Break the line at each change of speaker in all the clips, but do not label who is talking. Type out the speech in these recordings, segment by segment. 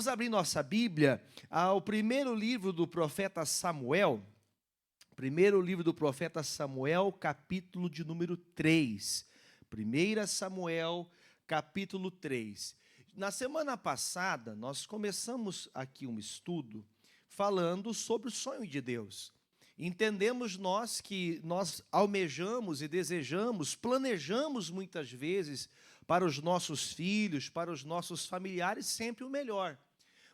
Vamos abrir nossa Bíblia ao primeiro livro do profeta Samuel. Primeiro livro do profeta Samuel, capítulo de número 3. 1 Samuel, capítulo 3. Na semana passada, nós começamos aqui um estudo falando sobre o sonho de Deus. Entendemos nós que nós almejamos e desejamos, planejamos muitas vezes para os nossos filhos, para os nossos familiares, sempre o melhor.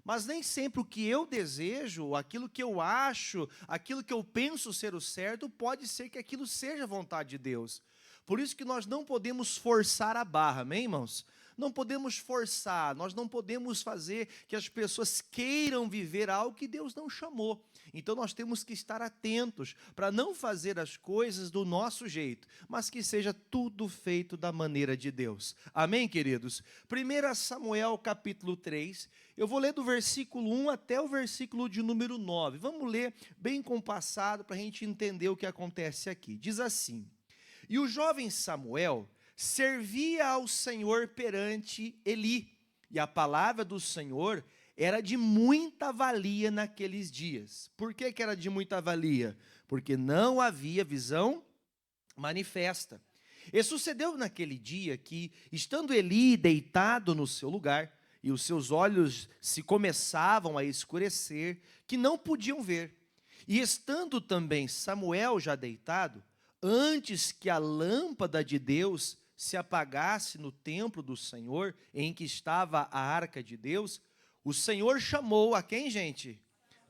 Mas nem sempre o que eu desejo, aquilo que eu acho, aquilo que eu penso ser o certo, pode ser que aquilo seja a vontade de Deus. Por isso que nós não podemos forçar a barra, amém, irmãos? Não podemos forçar, nós não podemos fazer que as pessoas queiram viver algo que Deus não chamou. Então nós temos que estar atentos para não fazer as coisas do nosso jeito, mas que seja tudo feito da maneira de Deus. Amém, queridos? 1 Samuel capítulo 3, eu vou ler do versículo 1 até o versículo de número 9. Vamos ler bem compassado para a gente entender o que acontece aqui. Diz assim: E o jovem Samuel servia ao Senhor perante Eli, e a palavra do Senhor era de muita valia naqueles dias. Por que era de muita valia? Porque não havia visão manifesta. E sucedeu naquele dia que, estando Eli deitado no seu lugar, e os seus olhos se começavam a escurecer, que não podiam ver, e estando também Samuel já deitado, antes que a lâmpada de Deus se apagasse no templo do Senhor, em que estava a arca de Deus, o Senhor chamou a quem, gente?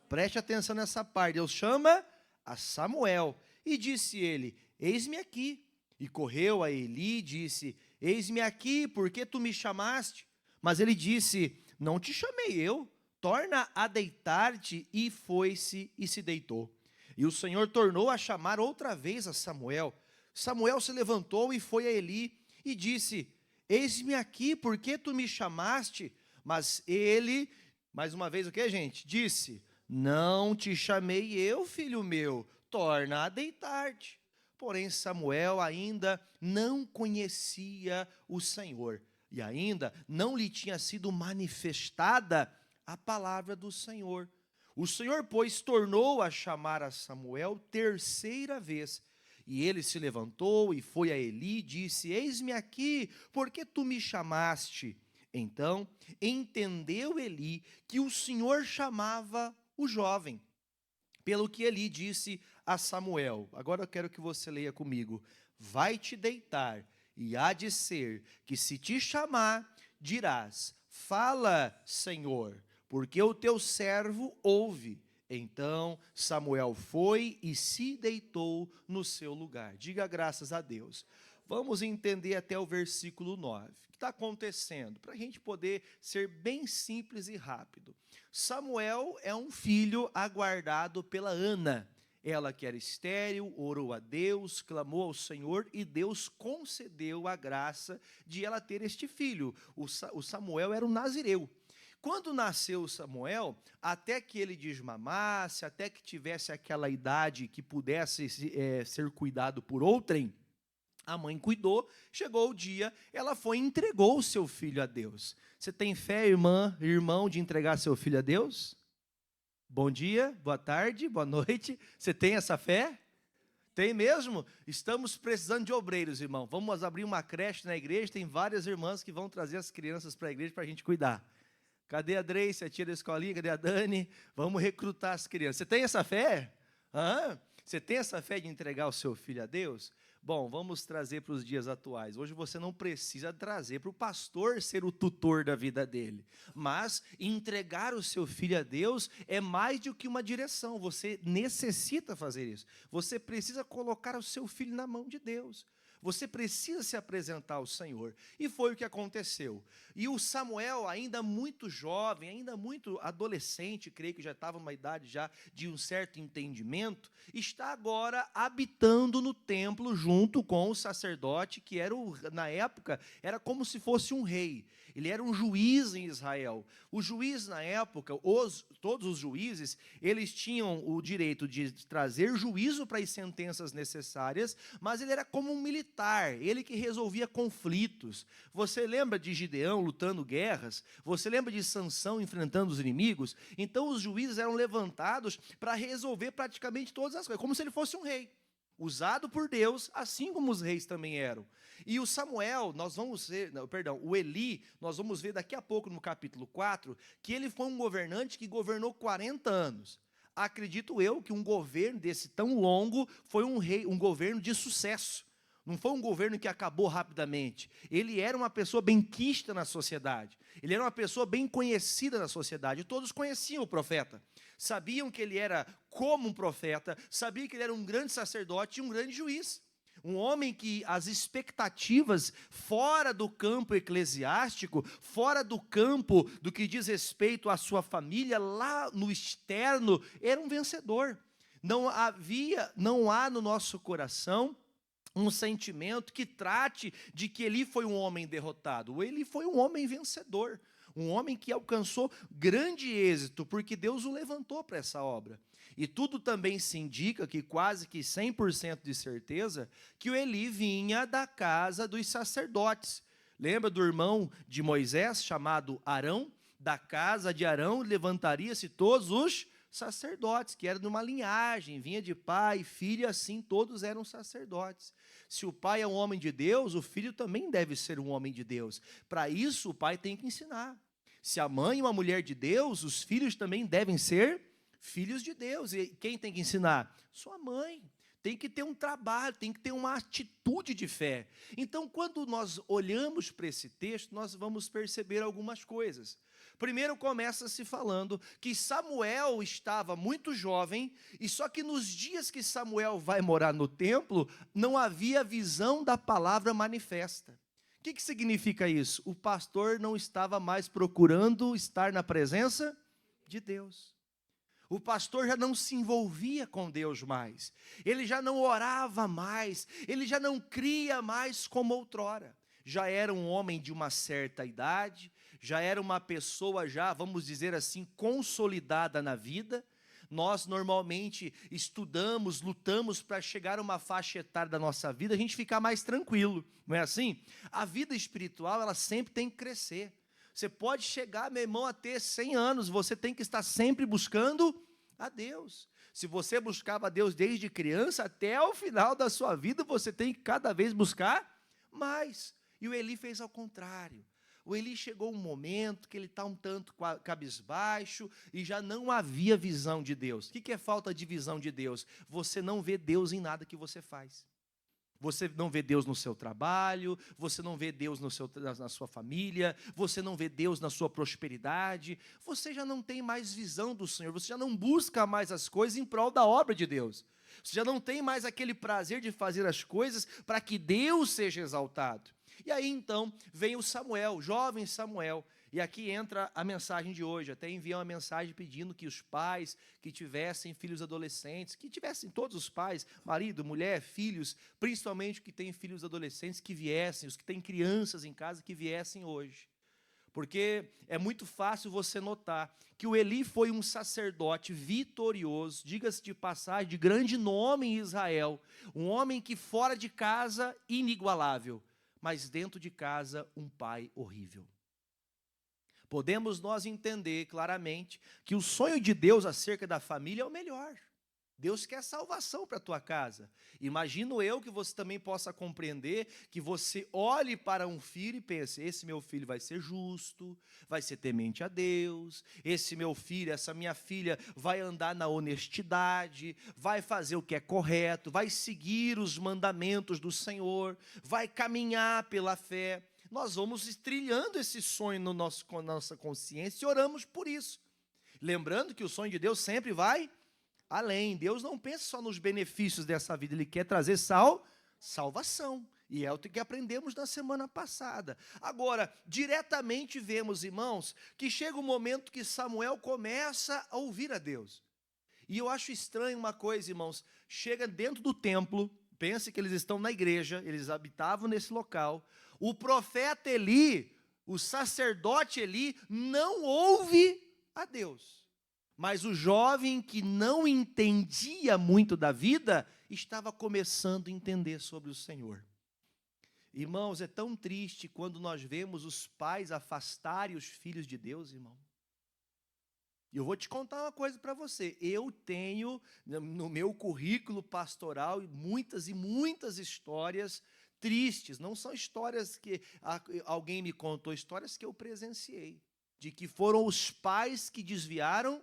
Preste atenção nessa parte. Deus chama a Samuel, e disse ele: Eis-me aqui. E correu a Eli e disse: Eis-me aqui, por que tu me chamaste? Mas ele disse: Não te chamei eu, torna a deitar-te. E foi-se e se deitou. E o Senhor tornou a chamar outra vez a Samuel. Samuel se levantou e foi a Eli e disse: Eis-me aqui, por que tu me chamaste? Mas ele, mais uma vez o que, gente? Disse: Não te chamei eu, filho meu, torna a deitar-te. Porém Samuel ainda não conhecia o Senhor, e ainda não lhe tinha sido manifestada a palavra do Senhor. O Senhor, pois, tornou a chamar a Samuel terceira vez. E ele se levantou e foi a Eli e disse: Eis-me aqui, por que tu me chamaste? Então entendeu Eli que o Senhor chamava o jovem. Pelo que Eli disse a Samuel, agora eu quero que você leia comigo: Vai te deitar, e há de ser que se te chamar, dirás: Fala, Senhor, porque o teu servo ouve. Então Samuel foi e se deitou no seu lugar. Diga graças a Deus. Vamos entender até o versículo 9. O que está acontecendo? Para a gente poder ser bem simples e rápido. Samuel é um filho aguardado pela Ana. Ela que era estéril, orou a Deus, clamou ao Senhor e Deus concedeu a graça de ela ter este filho. O Samuel era um nazireu. Quando nasceu Samuel, até que ele desmamasse, até que tivesse aquela idade que pudesse ser cuidado por outrem, a mãe cuidou, chegou o dia, ela foi e entregou o seu filho a Deus. Você tem fé, irmão, de entregar seu filho a Deus? Bom dia, boa tarde, boa noite. Você tem essa fé? Tem mesmo? Estamos precisando de obreiros, irmão. Vamos abrir uma creche na igreja, tem várias irmãs que vão trazer as crianças para a igreja para a gente cuidar. Cadê a Dreice, a tia da escolinha? Cadê a Dani? Vamos recrutar as crianças. Você tem essa fé? Você tem essa fé de entregar o seu filho a Deus? Bom, vamos trazer para os dias atuais. Hoje você não precisa trazer para o pastor ser o tutor da vida dele. Mas entregar o seu filho a Deus é mais do que uma direção. Você necessita fazer isso. Você precisa colocar o seu filho na mão de Deus. Você precisa se apresentar ao Senhor. E foi o que aconteceu. E o Samuel, ainda muito jovem, ainda muito adolescente, creio que já estava numa idade já de um certo entendimento, está agora habitando no templo junto com o sacerdote, que era na época, era como se fosse um rei. ele era um juiz em Israel. O juiz na época, todos os juízes, eles tinham o direito de trazer juízo para as sentenças necessárias, mas ele era como um militar, ele que resolvia conflitos. Você lembra de Gideão lutando guerras? Você lembra de Sansão enfrentando os inimigos? Então os juízes eram levantados para resolver praticamente todas as coisas, como se ele fosse um rei, usado por Deus, assim como os reis também eram. E o Samuel, o Eli, nós vamos ver daqui a pouco no capítulo 4, que ele foi um governante que governou 40 anos. Acredito eu que um governo desse tão longo foi um governo de sucesso. Não foi um governo que acabou rapidamente. Ele era uma pessoa benquista na sociedade. Ele era uma pessoa bem conhecida na sociedade. Todos conheciam o profeta. Sabiam que ele era como um profeta, sabiam que ele era um grande sacerdote e um grande juiz. Um homem que as expectativas fora do campo eclesiástico, fora do campo do que diz respeito à sua família, lá no externo, era um vencedor. Não há no nosso coração um sentimento que trate de que Eli foi um homem derrotado. Ele foi um homem vencedor, um homem que alcançou grande êxito, porque Deus o levantou para essa obra. E tudo também se indica, que quase que 100% de certeza, que o Eli vinha da casa dos sacerdotes. Lembra do irmão de Moisés, chamado Arão? Da casa de Arão levantaria-se todos os sacerdotes, que era de uma linhagem, vinha de pai, filho, e assim todos eram sacerdotes. Se o pai é um homem de Deus, o filho também deve ser um homem de Deus. Para isso, o pai tem que ensinar. Se a mãe é uma mulher de Deus, os filhos também devem ser filhos de Deus. E quem tem que ensinar? Sua mãe. Tem que ter um trabalho, tem que ter uma atitude de fé. Então, quando nós olhamos para esse texto, nós vamos perceber algumas coisas. Primeiro começa-se falando que Samuel estava muito jovem, e só que nos dias que Samuel vai morar no templo, não havia visão da palavra manifesta. O que significa isso? O pastor não estava mais procurando estar na presença de Deus. O pastor já não se envolvia com Deus mais, ele já não orava mais, ele já não cria mais como outrora. Já era um homem de uma certa idade, já era uma pessoa já, vamos dizer assim, consolidada na vida. Nós normalmente estudamos, lutamos para chegar a uma faixa etária da nossa vida, a gente ficar mais tranquilo, não é assim? A vida espiritual, ela sempre tem que crescer. Você pode chegar, meu irmão, a ter 100 anos, você tem que estar sempre buscando a Deus. Se você buscava a Deus desde criança, até o final da sua vida, você tem que cada vez buscar mais. E o Eli fez ao contrário. O Eli chegou um momento que ele está um tanto cabisbaixo e já não havia visão de Deus. O que é falta de visão de Deus? Você não vê Deus em nada que você faz. Você não vê Deus no seu trabalho, você não vê Deus na sua família, você não vê Deus na sua prosperidade, você já não tem mais visão do Senhor, você já não busca mais as coisas em prol da obra de Deus. Você já não tem mais aquele prazer de fazer as coisas para que Deus seja exaltado. E aí então vem o Samuel, jovem Samuel, e aqui entra a mensagem de hoje. Até enviei uma mensagem pedindo que os pais que tivessem filhos adolescentes, que tivessem todos os pais, marido, mulher, filhos, principalmente que têm filhos adolescentes, que viessem, os que têm crianças em casa, que viessem hoje. Porque é muito fácil você notar que o Eli foi um sacerdote vitorioso, diga-se de passagem, de grande nome em Israel, um homem que fora de casa, inigualável, mas dentro de casa, um pai horrível. Podemos nós entender claramente que o sonho de Deus acerca da família é o melhor. Deus quer salvação para a tua casa. Imagino eu que você também possa compreender que você olhe para um filho e pense, esse meu filho vai ser justo, vai ser temente a Deus, esse meu filho, essa minha filha vai andar na honestidade, vai fazer o que é correto, vai seguir os mandamentos do Senhor, vai caminhar pela fé. Nós vamos trilhando esse sonho na nossa consciência e oramos por isso. Lembrando que o sonho de Deus sempre vai além. Deus não pensa só nos benefícios dessa vida, Ele quer trazer salvação. E é o que aprendemos na semana passada. Agora, diretamente vemos, irmãos, que chega um momento que Samuel começa a ouvir a Deus. E eu acho estranho uma coisa, irmãos, chega dentro do templo, pense que eles estão na igreja, eles habitavam nesse local, o profeta Eli O sacerdote Eli não ouve a Deus. Mas o jovem que não entendia muito da vida, estava começando a entender sobre o Senhor. Irmãos, é tão triste quando nós vemos os pais afastarem os filhos de Deus, irmão. E eu vou te contar uma coisa para você. Eu tenho no meu currículo pastoral muitas e muitas histórias tristes. Não são histórias que alguém me contou, histórias que eu presenciei. De que foram os pais que desviaram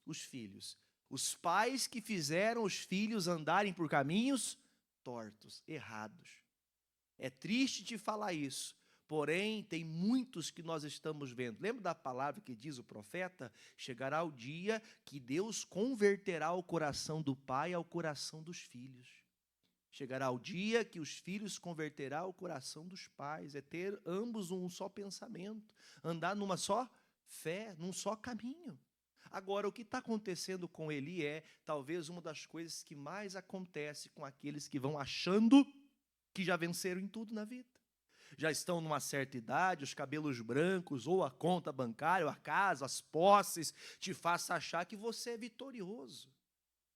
os filhos. Os pais que fizeram os filhos andarem por caminhos tortos, errados. É triste te falar isso. Porém, tem muitos que nós estamos vendo. Lembra da palavra que diz o profeta? Chegará o dia que Deus converterá o coração do pai ao coração dos filhos. Chegará o dia que os filhos converterá o coração dos pais. É ter ambos um só pensamento. Andar numa só fé, num só caminho. Agora, o que está acontecendo com Eli é talvez uma das coisas que mais acontece com aqueles que vão achando que já venceram em tudo na vida. Já estão numa certa idade, os cabelos brancos, ou a conta bancária, ou a casa, as posses, te façam achar que você é vitorioso.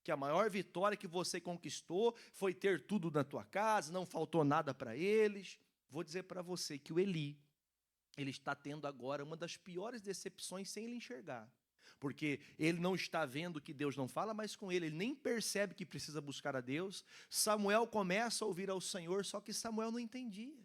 Que a maior vitória que você conquistou foi ter tudo na tua casa, não faltou nada para eles. Vou dizer para você que o Eli, ele está tendo agora uma das piores decepções sem ele enxergar. Porque ele não está vendo que Deus não fala mais com ele nem percebe que precisa buscar a Deus. Samuel começa a ouvir ao Senhor, só que Samuel não entendia.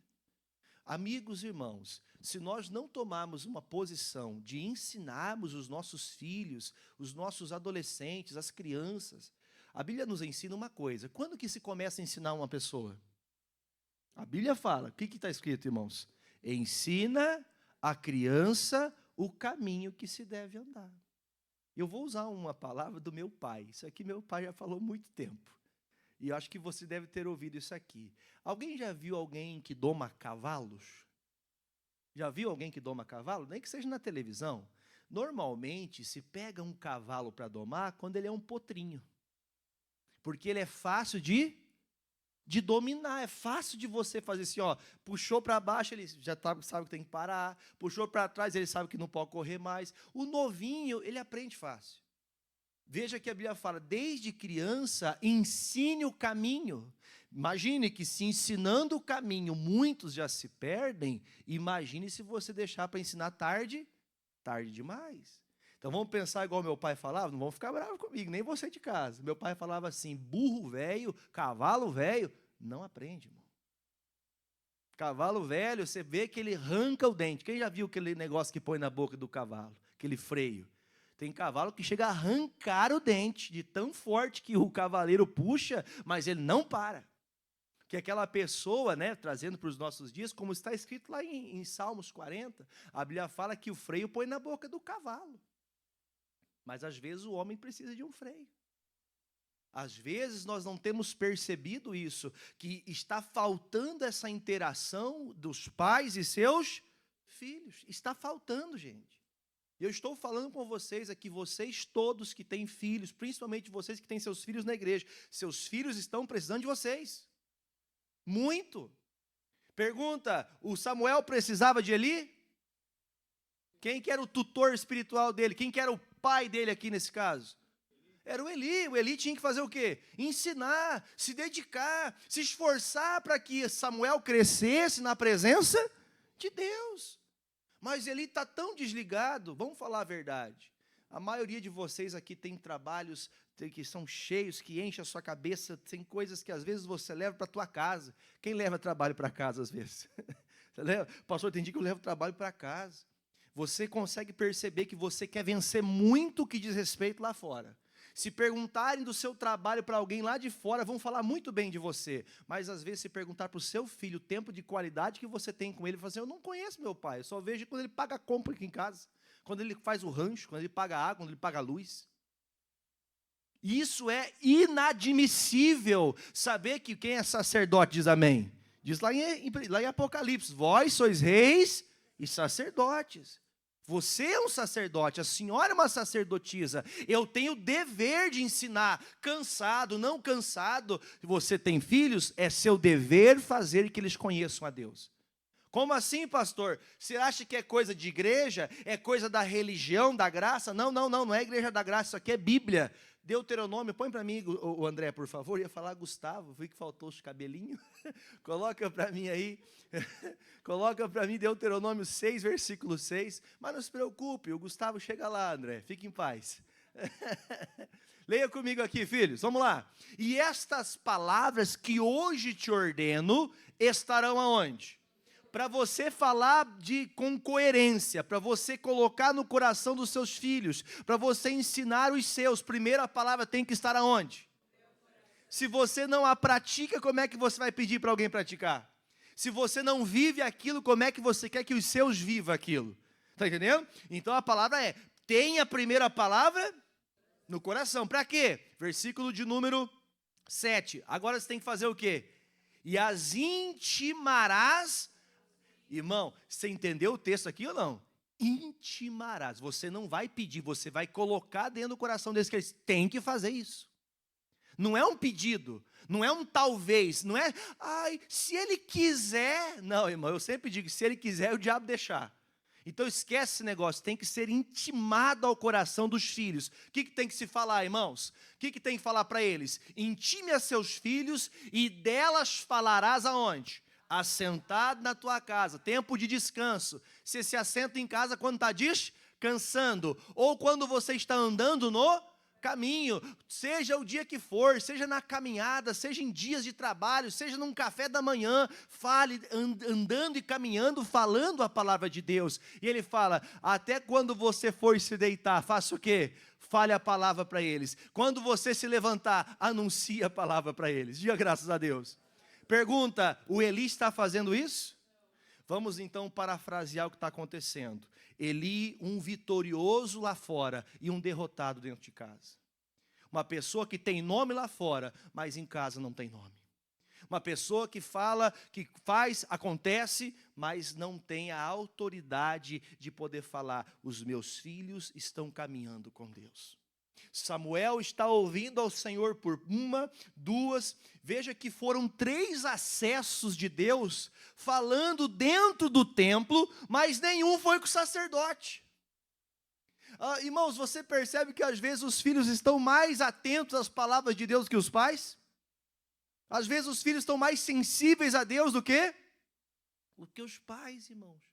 Amigos e irmãos, se nós não tomarmos uma posição de ensinarmos os nossos filhos, os nossos adolescentes, as crianças, a Bíblia nos ensina uma coisa: quando que se começa a ensinar uma pessoa? A Bíblia fala, o que está escrito, irmãos? Ensina a criança o caminho que se deve andar. Eu vou usar uma palavra do meu pai, isso aqui meu pai já falou há muito tempo. E eu acho que você deve ter ouvido isso aqui. Alguém já viu alguém que doma cavalos? Já viu alguém que doma cavalo? Nem que seja na televisão. Normalmente, se pega um cavalo para domar quando ele é um potrinho. Porque ele é fácil de dominar. É fácil de você fazer assim, ó. Puxou para baixo, ele já sabe que tem que parar. Puxou para trás, ele sabe que não pode correr mais. O novinho, ele aprende fácil. Veja que a Bíblia fala, desde criança, ensine o caminho. Imagine que se ensinando o caminho, muitos já se perdem. Imagine se você deixar para ensinar tarde demais. Então vamos pensar igual meu pai falava, não vão ficar bravos comigo, nem você de casa. Meu pai falava assim, burro velho, cavalo velho, não aprende, irmão. Cavalo velho, você vê que ele arranca o dente. Quem já viu aquele negócio que põe na boca do cavalo? Aquele freio. Tem cavalo que chega a arrancar o dente, de tão forte que o cavaleiro puxa, mas ele não para. Que aquela pessoa, né, trazendo para os nossos dias, como está escrito lá em Salmos 40, a Bíblia fala que o freio põe na boca do cavalo. Mas às vezes o homem precisa de um freio. Às vezes nós não temos percebido isso, que está faltando essa interação dos pais e seus filhos. Está faltando, gente. Eu estou falando com vocês aqui, vocês todos que têm filhos, principalmente vocês que têm seus filhos na igreja, seus filhos estão precisando de vocês. Muito. Pergunta, o Samuel precisava de Eli? Quem que era o tutor espiritual dele? Quem que era o pai dele aqui nesse caso? Era o Eli tinha que fazer o quê? Ensinar, se dedicar, se esforçar para que Samuel crescesse na presença de Deus. Mas Eli está tão desligado, vamos falar a verdade. A maioria de vocês aqui tem trabalhos que são cheios, que enchem a sua cabeça, tem coisas que às vezes você leva para a tua casa. Quem leva trabalho para casa às vezes? Você leva? Pastor, tem dia que eu levo trabalho para casa. Você consegue perceber que você quer vencer muito o que diz respeito lá fora. Se perguntarem do seu trabalho para alguém lá de fora, vão falar muito bem de você. Mas às vezes se perguntar para o seu filho o tempo de qualidade que você tem com ele, ele fala assim, eu não conheço meu pai, eu só vejo quando ele paga a compra aqui em casa, quando ele faz o rancho, quando ele paga a água, quando ele paga a luz. Isso é inadmissível. Saber que quem é sacerdote diz amém. Diz lá em Apocalipse, vós sois reis e sacerdotes. Você é um sacerdote, a senhora é uma sacerdotisa. Eu tenho o dever de ensinar, cansado, não cansado. Se você tem filhos, é seu dever fazer que eles conheçam a Deus. Como assim, pastor? Você acha que é coisa de igreja? É coisa da religião, da graça? Não, não, não, não é igreja da graça, isso aqui é Bíblia. Deuteronômio, põe para mim, o André, por favor. Eu ia falar Gustavo, vi que faltou os cabelinhos. Coloca para mim aí. Coloca para mim Deuteronômio 6, versículo 6. Mas não se preocupe, o Gustavo chega lá, André. Fique em paz. Leia comigo aqui, filhos. Vamos lá. E estas palavras que hoje te ordeno estarão aonde? Para você falar com coerência, para você colocar no coração dos seus filhos, para você ensinar os seus. Primeiro a palavra tem que estar aonde? Se você não a pratica, como é que você vai pedir para alguém praticar? Se você não vive aquilo, como é que você quer que os seus vivam aquilo? Está entendendo? Então a palavra é, tenha a primeira palavra no coração. Para quê? Versículo de número 7. Agora você tem que fazer o quê? E as intimarás. Irmão, você entendeu o texto aqui ou não? Intimarás. Você não vai pedir, você vai colocar dentro do coração deles que eles têm que fazer isso. Não é um pedido, não é um talvez, não é, ai, se ele quiser. Não, irmão, eu sempre digo, se ele quiser, o diabo deixar. Então esquece esse negócio, tem que ser intimado ao coração dos filhos. O que tem que se falar, irmãos? O que tem que falar para eles? Intime a seus filhos e delas falarás aonde? Assentado na tua casa, tempo de descanso. Você se assenta em casa quando está descansando, ou quando você está andando no caminho, seja o dia que for, seja na caminhada, seja em dias de trabalho, seja num café da manhã, fale andando e caminhando, falando a palavra de Deus. E ele fala, até quando você for se deitar, faça o quê? Fale a palavra para eles. Quando você se levantar, anuncie a palavra para eles. Diga graças a Deus. Pergunta, o Eli está fazendo isso? Vamos então parafrasear o que está acontecendo. Eli, um vitorioso lá fora e um derrotado dentro de casa. Uma pessoa que tem nome lá fora, mas em casa não tem nome. Uma pessoa que fala, que faz, acontece, mas não tem a autoridade de poder falar, os meus filhos estão caminhando com Deus. Samuel está ouvindo ao Senhor por 1, 2, veja que foram 3 acessos de Deus, falando dentro do templo, mas nenhum foi com o sacerdote. Irmãos, você percebe que às vezes os filhos estão mais atentos às palavras de Deus que os pais? Às vezes os filhos estão mais sensíveis a Deus do que os pais, irmãos.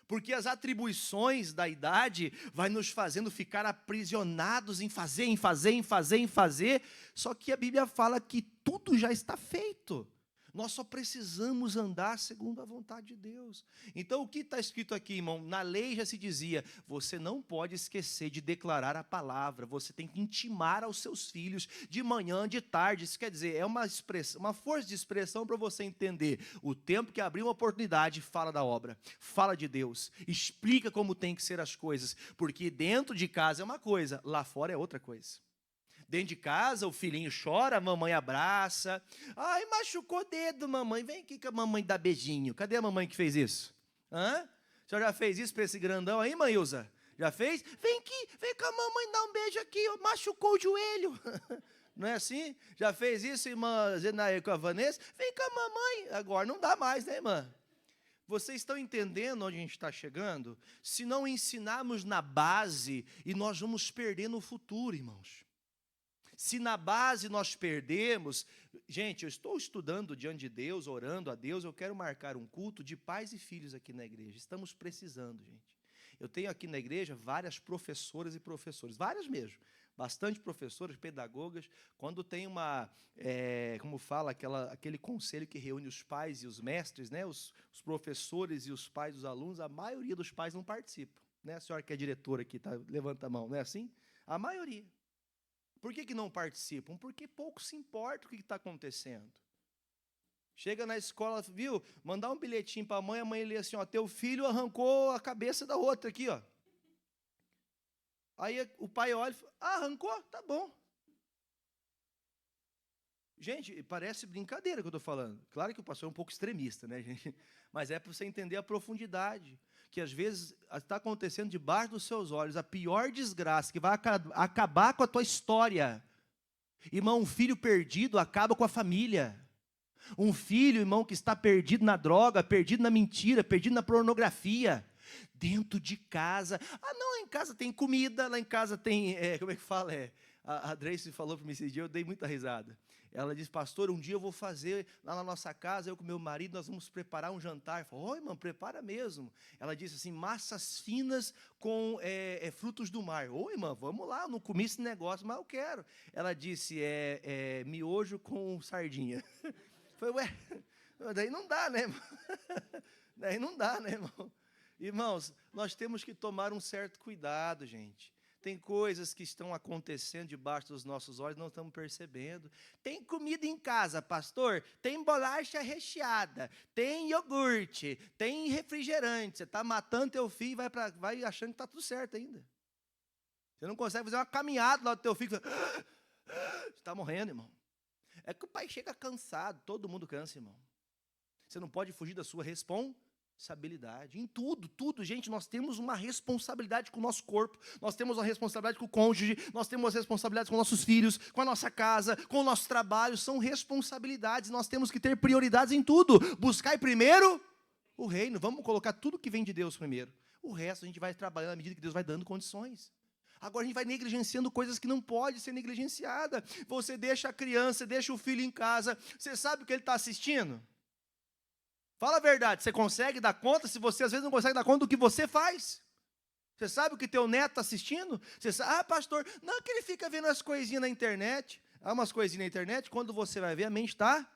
Porque as atribuições da idade vai nos fazendo ficar aprisionados em fazer. Só que a Bíblia fala que tudo já está feito. Nós só precisamos andar segundo a vontade de Deus. Então, o que está escrito aqui, irmão? Na lei já se dizia, você não pode esquecer de declarar a palavra, você tem que intimar aos seus filhos de manhã, de tarde. Isso quer dizer, é uma força de expressão para você entender. O tempo que abrir uma oportunidade, fala da obra, fala de Deus, explica como tem que ser as coisas, porque dentro de casa é uma coisa, lá fora é outra coisa. Dentro de casa, o filhinho chora, a mamãe abraça. Ai, machucou o dedo, mamãe. Vem aqui que a mamãe dá beijinho. Cadê a mamãe que fez isso? A senhora já fez isso para esse grandão aí, mãe Ilza? Já fez? Vem aqui, vem com a mamãe dar um beijo aqui. Machucou o joelho. Não é assim? Já fez isso, irmã Zenaia, com a Vanessa? Vem com a mamãe. Agora não dá mais, né, irmã? Vocês estão entendendo onde a gente está chegando? Se não ensinarmos na base, e nós vamos perder no futuro, irmãos. Se na base nós perdemos, gente, eu estou estudando diante de Deus, orando a Deus, eu quero marcar um culto de pais e filhos aqui na igreja. Estamos precisando, gente. Eu tenho aqui na igreja várias professoras e professores, várias mesmo, bastante professoras, pedagogas. Quando tem como fala, aquele conselho que reúne os pais e os mestres, né, os professores e os pais dos alunos, a maioria dos pais não participam. Né? A senhora que é diretora aqui, levanta a mão, não é assim? A maioria. Por que não participam? Porque pouco se importa o que está acontecendo. Chega na escola, viu? Mandar um bilhetinho para a mãe lê assim, ó, teu filho arrancou a cabeça da outra aqui, ó. Aí o pai olha e fala, arrancou? Tá bom. Gente, parece brincadeira que eu estou falando. Claro que o pastor é um pouco extremista, né, gente? Mas é para você entender a profundidade. Que às vezes está acontecendo debaixo dos seus olhos a pior desgraça que vai acabar com a tua história. Irmão, um filho perdido acaba com a família. Um filho, irmão, que está perdido na droga, perdido na mentira, perdido na pornografia. Dentro de casa. Ah, não, lá em casa tem comida, lá em casa tem, como é que fala? A Tracy falou para mim esse dia, eu dei muita risada. Ela disse, pastor, um dia eu vou fazer lá na nossa casa, eu com meu marido, nós vamos preparar um jantar. Eu falei, oi, irmão, prepara mesmo. Ela disse assim, massas finas com frutos do mar. Oi, irmã, vamos lá, eu não comi esse negócio, mas eu quero. Ela disse, miojo com sardinha. Eu falei, ué, daí não dá, né, irmão? Daí não dá, né, irmão? Irmãos, nós temos que tomar um certo cuidado, gente. Tem coisas que estão acontecendo debaixo dos nossos olhos, não estamos percebendo. Tem comida em casa, pastor, tem bolacha recheada, tem iogurte, tem refrigerante. Você está matando teu filho e vai achando que está tudo certo ainda. Você não consegue fazer uma caminhada lá do teu filho. Você está morrendo, irmão. É que o pai chega cansado, todo mundo cansa, irmão. Você não pode fugir da sua responsabilidade. Em tudo, gente, nós temos uma responsabilidade com o nosso corpo, nós temos uma responsabilidade com o cônjuge, nós temos responsabilidades com nossos filhos, com a nossa casa, com o nosso trabalho, são responsabilidades, nós temos que ter prioridades em tudo. Buscai primeiro o reino, vamos colocar tudo que vem de Deus primeiro. O resto a gente vai trabalhando à medida que Deus vai dando condições. Agora a gente vai negligenciando coisas que não podem ser negligenciadas. Você deixa a criança, deixa o filho em casa, você sabe o que ele está assistindo? Fala a verdade, você consegue dar conta, se você às vezes não consegue dar conta do que você faz? Você sabe o que teu neto está assistindo? Você sabe, pastor, não que ele fica vendo as coisinhas na internet. Há umas coisinhas na internet, quando você vai ver, a mente está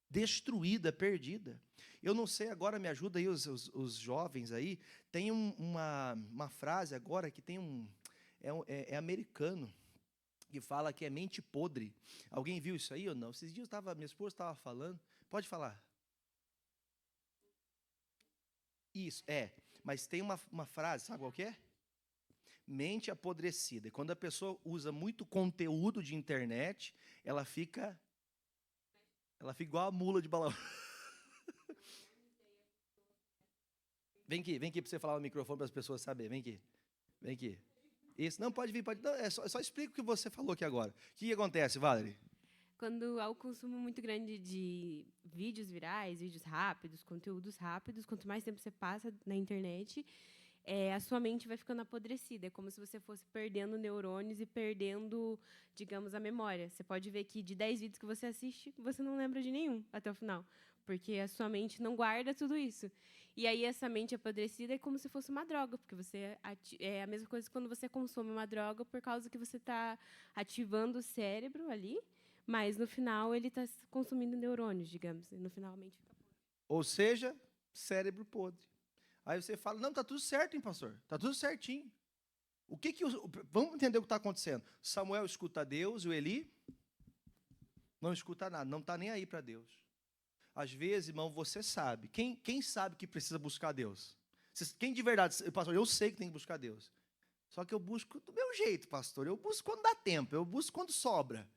destruída, perdida. Eu não sei, agora me ajuda aí os jovens aí, tem uma frase agora que tem é americano, que fala que é mente podre. Alguém viu isso aí ou não? Esses dias minha esposa estava falando, pode falar. Isso, mas tem uma frase, sabe qual que é? Mente apodrecida. E quando a pessoa usa muito conteúdo de internet, ela fica igual a mula de balão. Vem aqui para você falar no microfone para as pessoas saberem. Vem aqui. Isso, não, pode vir, pode. Não, só explica o que você falou aqui agora. O que acontece, Valerie?
Quando há um consumo muito grande de vídeos virais, vídeos rápidos, conteúdos rápidos, quanto mais tempo você passa na internet, a sua mente vai ficando apodrecida. É como se você fosse perdendo neurônios e perdendo, digamos, a memória. Você pode ver que de 10 vídeos que você assiste, você não lembra de nenhum até o final, porque a sua mente não guarda tudo isso. E aí essa mente apodrecida é como se fosse uma droga, porque é a mesma coisa quando você consome uma droga por causa que você está ativando o cérebro ali, mas no final ele está consumindo neurônios, digamos, e no final a mente fica podre.
Ou seja, cérebro podre. Aí você fala, não, está tudo certo, hein, pastor? Está tudo certinho. Vamos entender o que está acontecendo. Samuel escuta Deus, o Eli não escuta nada, não está nem aí para Deus. Às vezes, irmão, você sabe. Quem sabe que precisa buscar Deus? Quem de verdade, pastor, eu sei que tem que buscar Deus. Só que eu busco do meu jeito, pastor. Eu busco quando dá tempo, eu busco quando sobra.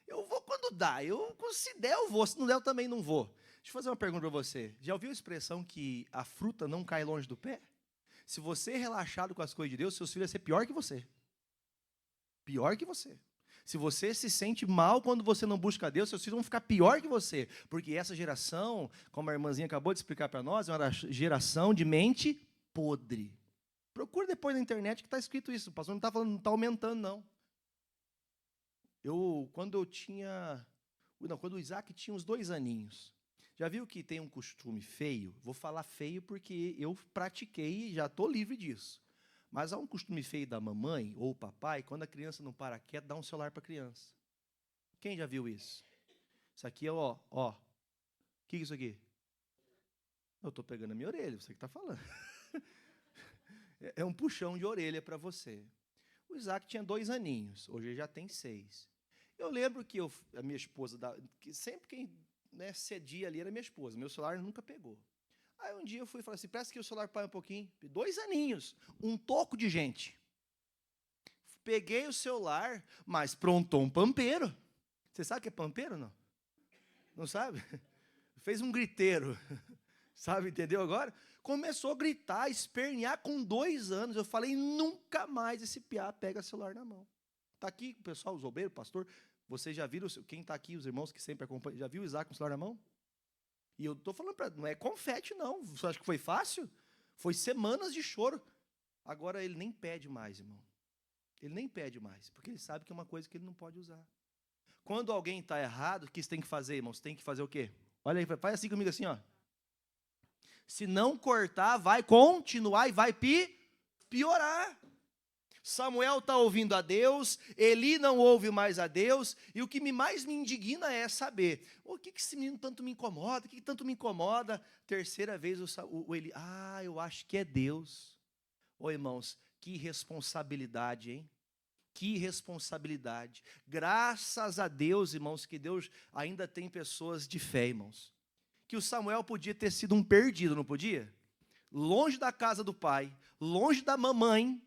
Eu vou quando dá, se der eu vou, se não der eu também não vou. Deixa eu fazer uma pergunta para você. Já ouviu a expressão que a fruta não cai longe do pé? Se você é relaxado com as coisas de Deus, seus filhos vão ser pior que você. Pior que você. Se você se sente mal quando você não busca Deus, seus filhos vão ficar pior que você. Porque essa geração, como a irmãzinha acabou de explicar para nós, é uma geração de mente podre. Procura depois na internet que está escrito isso. O pastor não está falando, não está aumentando, não. Quando o Isaac tinha uns 2 aninhos, já viu que tem um costume feio? Vou falar feio porque eu pratiquei e já estou livre disso. Mas há um costume feio da mamãe ou papai, quando a criança não para quieta, dá um celular para a criança. Quem já viu isso? Isso aqui é, ó. O que é isso aqui? Eu estou pegando a minha orelha, você que está falando. É um puxão de orelha para você. O Isaac tinha 2 aninhos, hoje ele já tem 6. Eu lembro que a minha esposa, que sempre quem cedia ali era minha esposa, meu celular nunca pegou. Aí um dia eu fui e falei assim, presta aqui o celular para um pouquinho. 2 aninhos, um toco de gente. Peguei o celular, mas prontou um pampeiro. Você sabe o que é pampeiro, não? Não sabe? Fez um griteiro. Sabe, entendeu agora? Começou a gritar, espernear com 2 anos. Eu falei, nunca mais esse piá pega celular na mão. Está aqui o pessoal, os obreiros, o pastor. Vocês já viram, quem está aqui, os irmãos que sempre acompanham, já viu o Isaac com o celular na mão? E eu estou falando, não é confete, não. Você acha que foi fácil? Foi semanas de choro. Agora ele nem pede mais, irmão. Ele nem pede mais, porque ele sabe que é uma coisa que ele não pode usar. Quando alguém está errado, o que você tem que fazer, irmãos? Tem que fazer o quê? Olha aí, faz assim comigo, assim, ó. Se não cortar, vai continuar e vai piorar. Samuel está ouvindo a Deus, Eli não ouve mais a Deus, e o que mais me indigna é saber, o que esse menino tanto me incomoda, o que tanto me incomoda? Terceira vez o Eli, eu acho que é Deus. Ô irmãos, que responsabilidade, hein? Que responsabilidade. Graças a Deus, irmãos, que Deus ainda tem pessoas de fé, irmãos. Que o Samuel podia ter sido um perdido, não podia? Longe da casa do pai, longe da mamãe,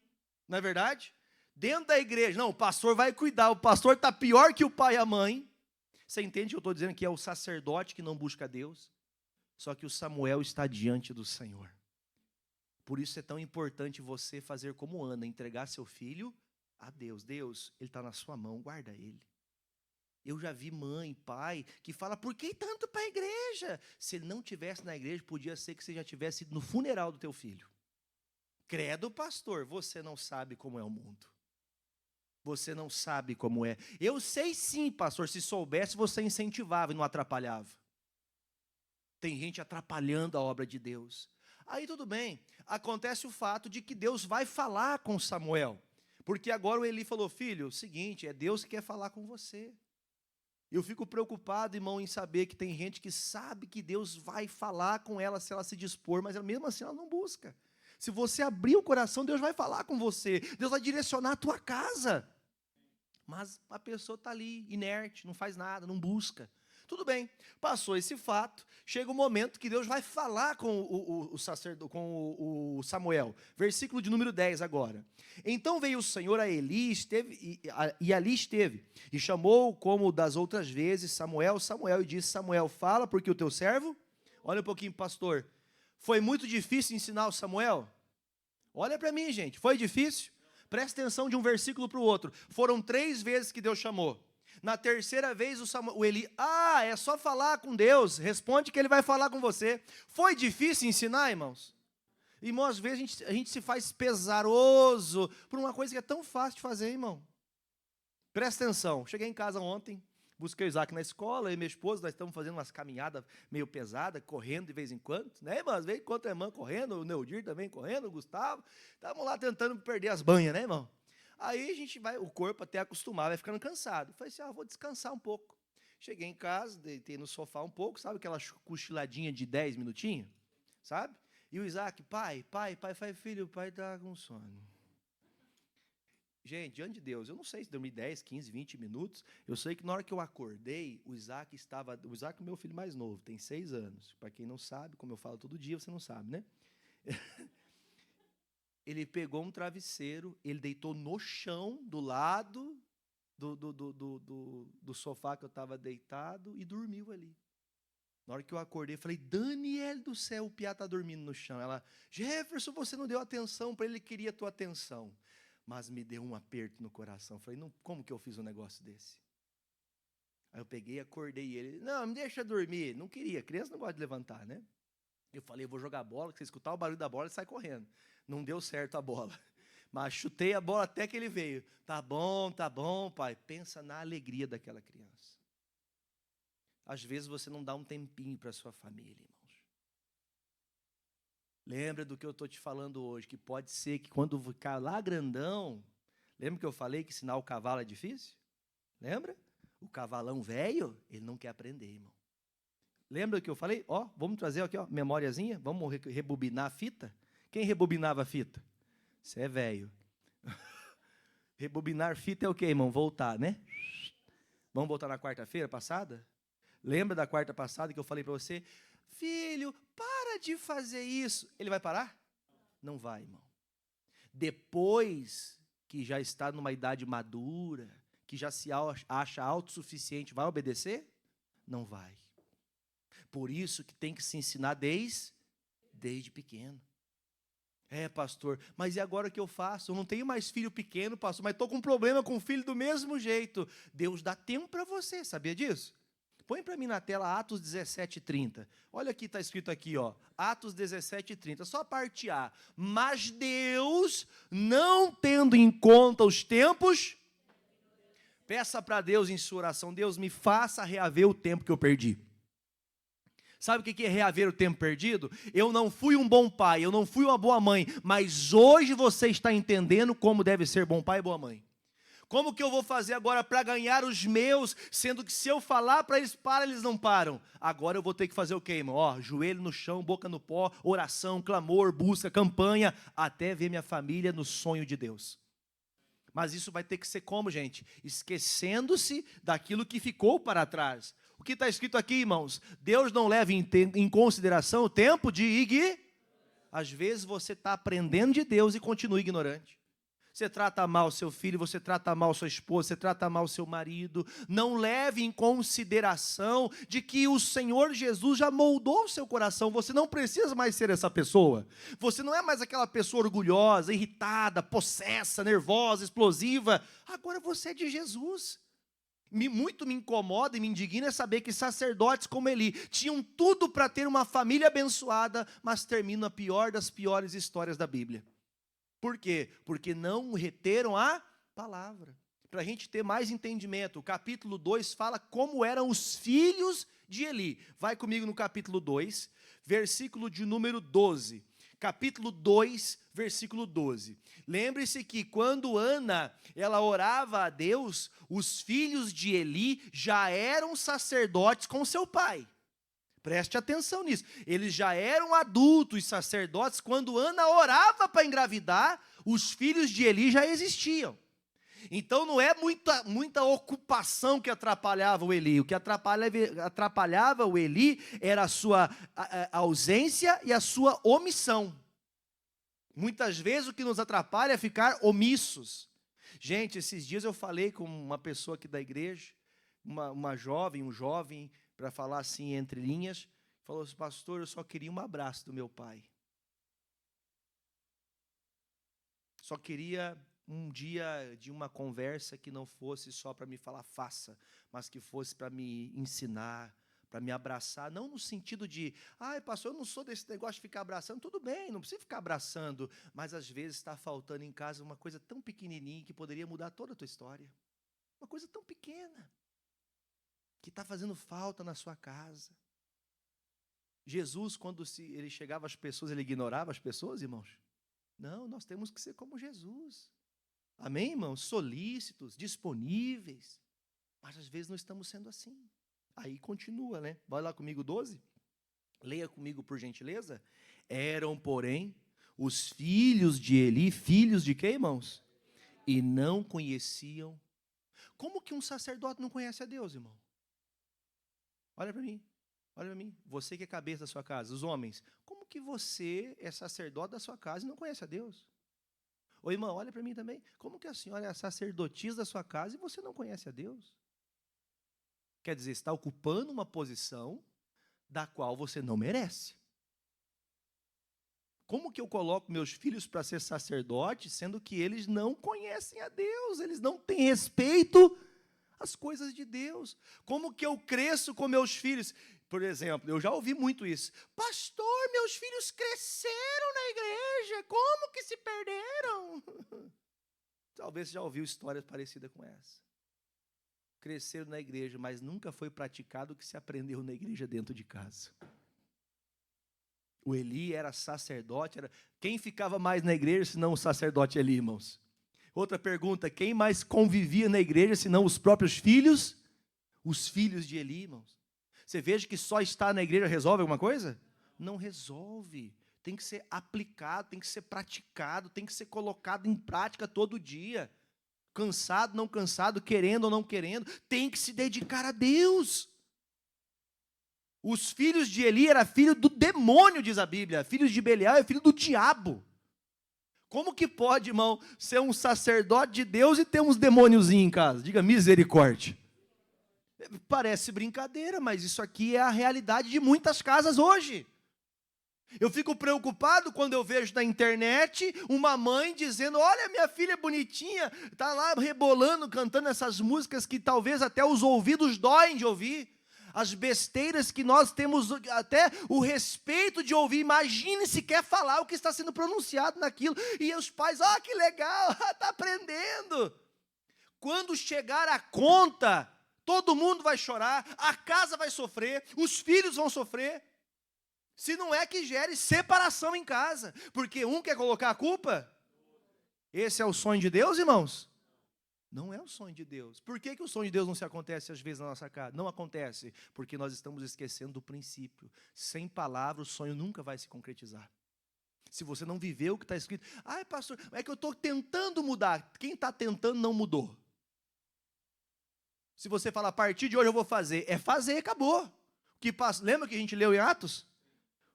não é verdade? Dentro da igreja, não, o pastor vai cuidar, o pastor está pior que o pai e a mãe. Você entende que eu estou dizendo que é o sacerdote que não busca Deus? Só que o Samuel está diante do Senhor. Por isso é tão importante você fazer como Ana, entregar seu filho a Deus. Deus, ele está na sua mão, guarda ele. Eu já vi mãe, pai, que fala, por que tanto para a igreja? Se ele não estivesse na igreja, podia ser que você já tivesse ido no funeral do teu filho. Credo, pastor, você não sabe como é o mundo. Você não sabe como é. Eu sei sim, pastor, se soubesse, você incentivava e não atrapalhava. Tem gente atrapalhando a obra de Deus. Aí tudo bem, acontece o fato de que Deus vai falar com Samuel. Porque agora o Eli falou, filho, seguinte, é Deus que quer falar com você. Eu fico preocupado, irmão, em saber que tem gente que sabe que Deus vai falar com ela se ela se dispor, mas mesmo assim ela não busca. Se você abrir o coração, Deus vai falar com você. Deus vai direcionar a tua casa. Mas a pessoa está ali, inerte, não faz nada, não busca. Tudo bem, passou esse fato, chega o momento que Deus vai falar com o Samuel. Versículo de número 10 agora. Então veio o Senhor a Eli, e ali esteve, e chamou como das outras vezes Samuel, e disse, Samuel, fala, porque o teu servo, olha um pouquinho, pastor, foi muito difícil ensinar o Samuel? Olha para mim, gente, foi difícil? Presta atenção de um versículo para o outro. Foram 3 vezes que Deus chamou. Na terceira vez o Eli, é só falar com Deus, responde que ele vai falar com você. Foi difícil ensinar, irmãos? Irmão, às vezes a gente se faz pesaroso por uma coisa que é tão fácil de fazer, irmão. Presta atenção, cheguei em casa ontem, busquei o Isaac na escola, eu e minha esposa, nós estamos fazendo umas caminhadas meio pesadas, correndo de vez em quando, né, irmão? Às vezes, enquanto a irmã correndo, o Neudir também correndo, o Gustavo, estávamos lá tentando perder as banhas, né, irmão? Aí a gente vai, o corpo até acostumar, vai ficando cansado. Eu falei assim, vou descansar um pouco. Cheguei em casa, deitei no sofá um pouco, sabe aquela cochiladinha de 10 minutinhos? Sabe? E o Isaac, pai, falei, filho, o pai está com sono. Gente, diante de Deus, eu não sei se dormi 10, 15, 20 minutos. Eu sei que na hora que eu acordei, o Isaac é o meu filho mais novo, tem 6 anos. Para quem não sabe, como eu falo todo dia, você não sabe, né? Ele pegou um travesseiro, ele deitou no chão, do lado do sofá que eu estava deitado e dormiu ali. Na hora que eu acordei, falei, Daniel do céu, o piá está dormindo no chão. Ela, Jefferson, você não deu atenção para ele, queria a tua atenção. Mas me deu um aperto no coração. Falei, não, como que eu fiz um negócio desse? Aí eu peguei, acordei ele, não, me deixa dormir. Não queria, criança não gosta de levantar, né? Eu falei, eu vou jogar bola, que você escutar o barulho da bola, ele sai correndo. Não deu certo a bola. Mas chutei a bola até que ele veio. Tá bom, pai. Pensa na alegria daquela criança. Às vezes você não dá um tempinho para a sua família, irmãos. Lembra do que eu estou te falando hoje, que pode ser que quando ficar lá grandão, lembra que eu falei que ensinar o cavalo é difícil? Lembra? O cavalão velho, ele não quer aprender, irmão. Lembra do que eu falei? Vamos trazer aqui, memóriazinha, vamos rebobinar a fita. Quem rebobinava a fita? Você é velho. Rebobinar fita é o quê, irmão? Voltar, né? Vamos voltar na quarta-feira passada? Lembra da quarta passada que eu falei para você? Filho, para de fazer isso. Ele vai parar? Não vai, irmão. Depois que já está numa idade madura, que já se acha autossuficiente, vai obedecer? Não vai. Por isso que tem que se ensinar desde pequeno. Pastor, mas e agora o que eu faço? Eu não tenho mais filho pequeno, pastor, mas estou com um problema com o filho do mesmo jeito. Deus dá tempo para você, sabia disso? Põe para mim na tela Atos 17:30. Olha aqui, está escrito aqui, ó, Atos 17:30, só a parte A. Mas Deus, não tendo em conta os tempos, peça para Deus em sua oração, Deus, me faça reaver o tempo que eu perdi. Sabe o que é reaver o tempo perdido? Eu não fui um bom pai, eu não fui uma boa mãe, mas hoje você está entendendo como deve ser bom pai e boa mãe. Como que eu vou fazer agora para ganhar os meus, sendo que se eu falar para eles parar, eles não param? Agora eu vou ter que fazer o quê, irmão? Ó, joelho no chão, boca no pó, oração, clamor, busca, campanha, até ver minha família no sonho de Deus. Mas isso vai ter que ser como, gente? Esquecendo-se daquilo que ficou para trás. O que está escrito aqui, irmãos? Deus não leva em consideração o tempo de ignorância. Às vezes você está aprendendo de Deus e continua ignorante. Você trata mal seu filho, você trata mal sua esposa, você trata mal seu marido. Não leve em consideração de que o Senhor Jesus já moldou o seu coração. Você não precisa mais ser essa pessoa. Você não é mais aquela pessoa orgulhosa, irritada, possessa, nervosa, explosiva. Agora você é de Jesus. Muito me incomoda e me indigna saber que sacerdotes como Eli tinham tudo para ter uma família abençoada, mas terminam a pior das piores histórias da Bíblia. Por quê? Porque não reteram a palavra. Para a gente ter mais entendimento, o capítulo 2 fala como eram os filhos de Eli. Vai comigo no capítulo 2, versículo de número 12. Capítulo 2, versículo 12. Lembre-se que quando Ana, ela orava a Deus, os filhos de Eli já eram sacerdotes com seu pai. Preste atenção nisso. Eles já eram adultos sacerdotes. Quando Ana orava para engravidar, os filhos de Eli já existiam. Então não é muita ocupação que atrapalhava o Eli. O que atrapalhava o Eli era a sua ausência e a sua omissão. Muitas vezes o que nos atrapalha é ficar omissos. Gente, esses dias eu falei com uma pessoa aqui da igreja, uma jovem, um jovem, para falar assim entre linhas, falou assim: pastor, eu só queria um abraço do meu pai. Só queria um dia de uma conversa que não fosse só para me falar faça, mas que fosse para me ensinar, para me abraçar, não no sentido de, ai pastor, eu não sou desse negócio de ficar abraçando, tudo bem, não precisa ficar abraçando, mas às vezes está faltando em casa uma coisa tão pequenininha que poderia mudar toda a tua história. Uma coisa tão pequena, que está fazendo falta na sua casa. Jesus, quando ele chegava às pessoas, ele ignorava as pessoas, irmãos? Não, nós temos que ser como Jesus. Amém, irmãos? Solícitos, disponíveis. Mas às vezes não estamos sendo assim. Aí continua, né? Vai lá comigo 12. Leia comigo, por gentileza. Eram, porém, os filhos de Eli, filhos de quem, irmãos? E não conheciam. Como que um sacerdote não conhece a Deus, irmão? Olha para mim. Olha para mim. Você que é cabeça da sua casa, os homens. Como que você é sacerdote da sua casa e não conhece a Deus? Ô, irmão, olha para mim também. Como que a senhora é sacerdotisa da sua casa e você não conhece a Deus? Quer dizer, está ocupando uma posição da qual você não merece. Como que eu coloco meus filhos para ser sacerdote, sendo que eles não conhecem a Deus, eles não têm respeito às coisas de Deus? Como que eu cresço com meus filhos? Por exemplo, eu já ouvi muito isso. Pastor, meus filhos cresceram na igreja, como que se perderam? Talvez você já ouviu histórias parecidas com essa. Cresceram na igreja, mas nunca foi praticado o que se aprendeu na igreja dentro de casa. O Eli era sacerdote. Quem ficava mais na igreja senão o sacerdote Eli, irmãos? Outra pergunta, quem mais convivia na igreja senão os próprios filhos? Os filhos de Eli, irmãos. Você veja que só estar na igreja resolve alguma coisa? Não resolve. Tem que ser aplicado, tem que ser praticado, tem que ser colocado em prática todo dia. Cansado, não cansado, querendo ou não querendo, tem que se dedicar a Deus. Os filhos de Eli eram filhos do demônio, diz a Bíblia. Filhos de Belial é filho do diabo. Como que pode, irmão, ser um sacerdote de Deus e ter uns demôniozinhos em casa? Diga misericórdia. Parece brincadeira, mas isso aqui é a realidade de muitas casas hoje. Eu fico preocupado quando eu vejo na internet uma mãe dizendo: olha, minha filha é bonitinha, está lá rebolando, cantando essas músicas que talvez até os ouvidos doem de ouvir. As besteiras que nós temos até o respeito de ouvir. Imagine se quer falar o que está sendo pronunciado naquilo. E os pais, que legal, está aprendendo. Quando chegar a conta, todo mundo vai chorar, a casa vai sofrer, os filhos vão sofrer. Se não é que gere separação em casa. Porque um quer colocar a culpa. Esse é o sonho de Deus, irmãos? Não é o sonho de Deus. Por que o sonho de Deus não se acontece às vezes na nossa casa? Não acontece porque nós estamos esquecendo do princípio. Sem palavra o sonho nunca vai se concretizar. Se você não viveu o que está escrito. Pastor, é que eu estou tentando mudar. Quem está tentando não mudou. Se você falar, a partir de hoje eu vou fazer. É fazer, acabou. Lembra que a gente leu em Atos?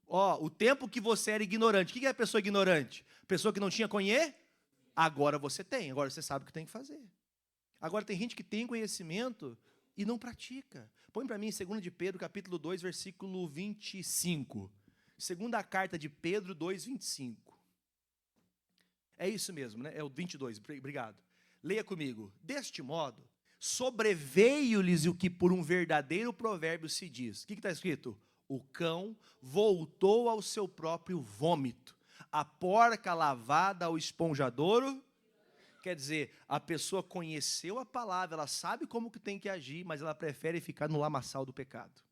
O tempo que você era ignorante. O que é a pessoa ignorante? Pessoa que não tinha conhecimento? Agora você tem. Agora você sabe o que tem que fazer. Agora tem gente que tem conhecimento e não pratica. Põe para mim em 2 de Pedro, capítulo 2, versículo 25. Segunda carta de Pedro 2, 25. É isso mesmo, né? É o 22, obrigado. Leia comigo. Deste modo, sobreveio-lhes o que por um verdadeiro provérbio se diz. O que está escrito? O cão voltou ao seu próprio vômito. A porca lavada ao esponjadouro. Quer dizer, a pessoa conheceu a palavra, ela sabe como que tem que agir, mas ela prefere ficar no lamaçal do pecado.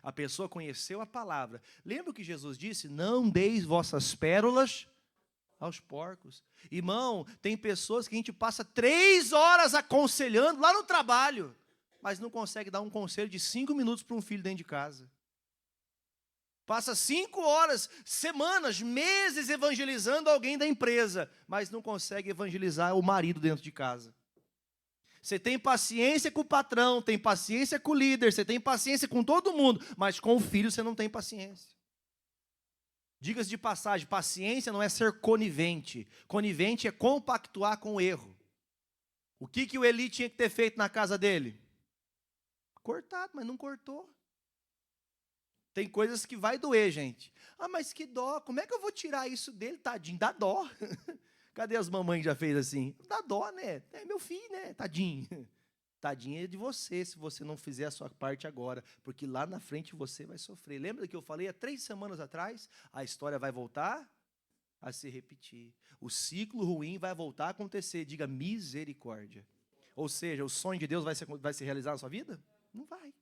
A pessoa conheceu a palavra. Lembra o que Jesus disse? Não deis vossas pérolas aos porcos. Irmão, tem pessoas que a gente passa 3 horas aconselhando lá no trabalho, mas não consegue dar um conselho de 5 minutos para um filho dentro de casa. Passa 5 horas, semanas, meses evangelizando alguém da empresa, mas não consegue evangelizar o marido dentro de casa. Você tem paciência com o patrão, tem paciência com o líder, você tem paciência com todo mundo, mas com o filho você não tem paciência. Diga-se de passagem, paciência não é ser conivente. Conivente é compactuar com o erro. O que o Eli tinha que ter feito na casa dele? Cortado, mas não cortou. Tem coisas que vai doer, gente. Mas que dó, como é que eu vou tirar isso dele? Tadinho, dá dó. Cadê as mamães que já fez assim? Dá dó, né? É meu filho, né? Tadinho. Tadinho é de você, se você não fizer a sua parte agora. Porque lá na frente você vai sofrer. Lembra que eu falei há 3 semanas atrás? A história vai voltar a se repetir. O ciclo ruim vai voltar a acontecer. Diga misericórdia. Ou seja, o sonho de Deus vai se realizar na sua vida? Não vai.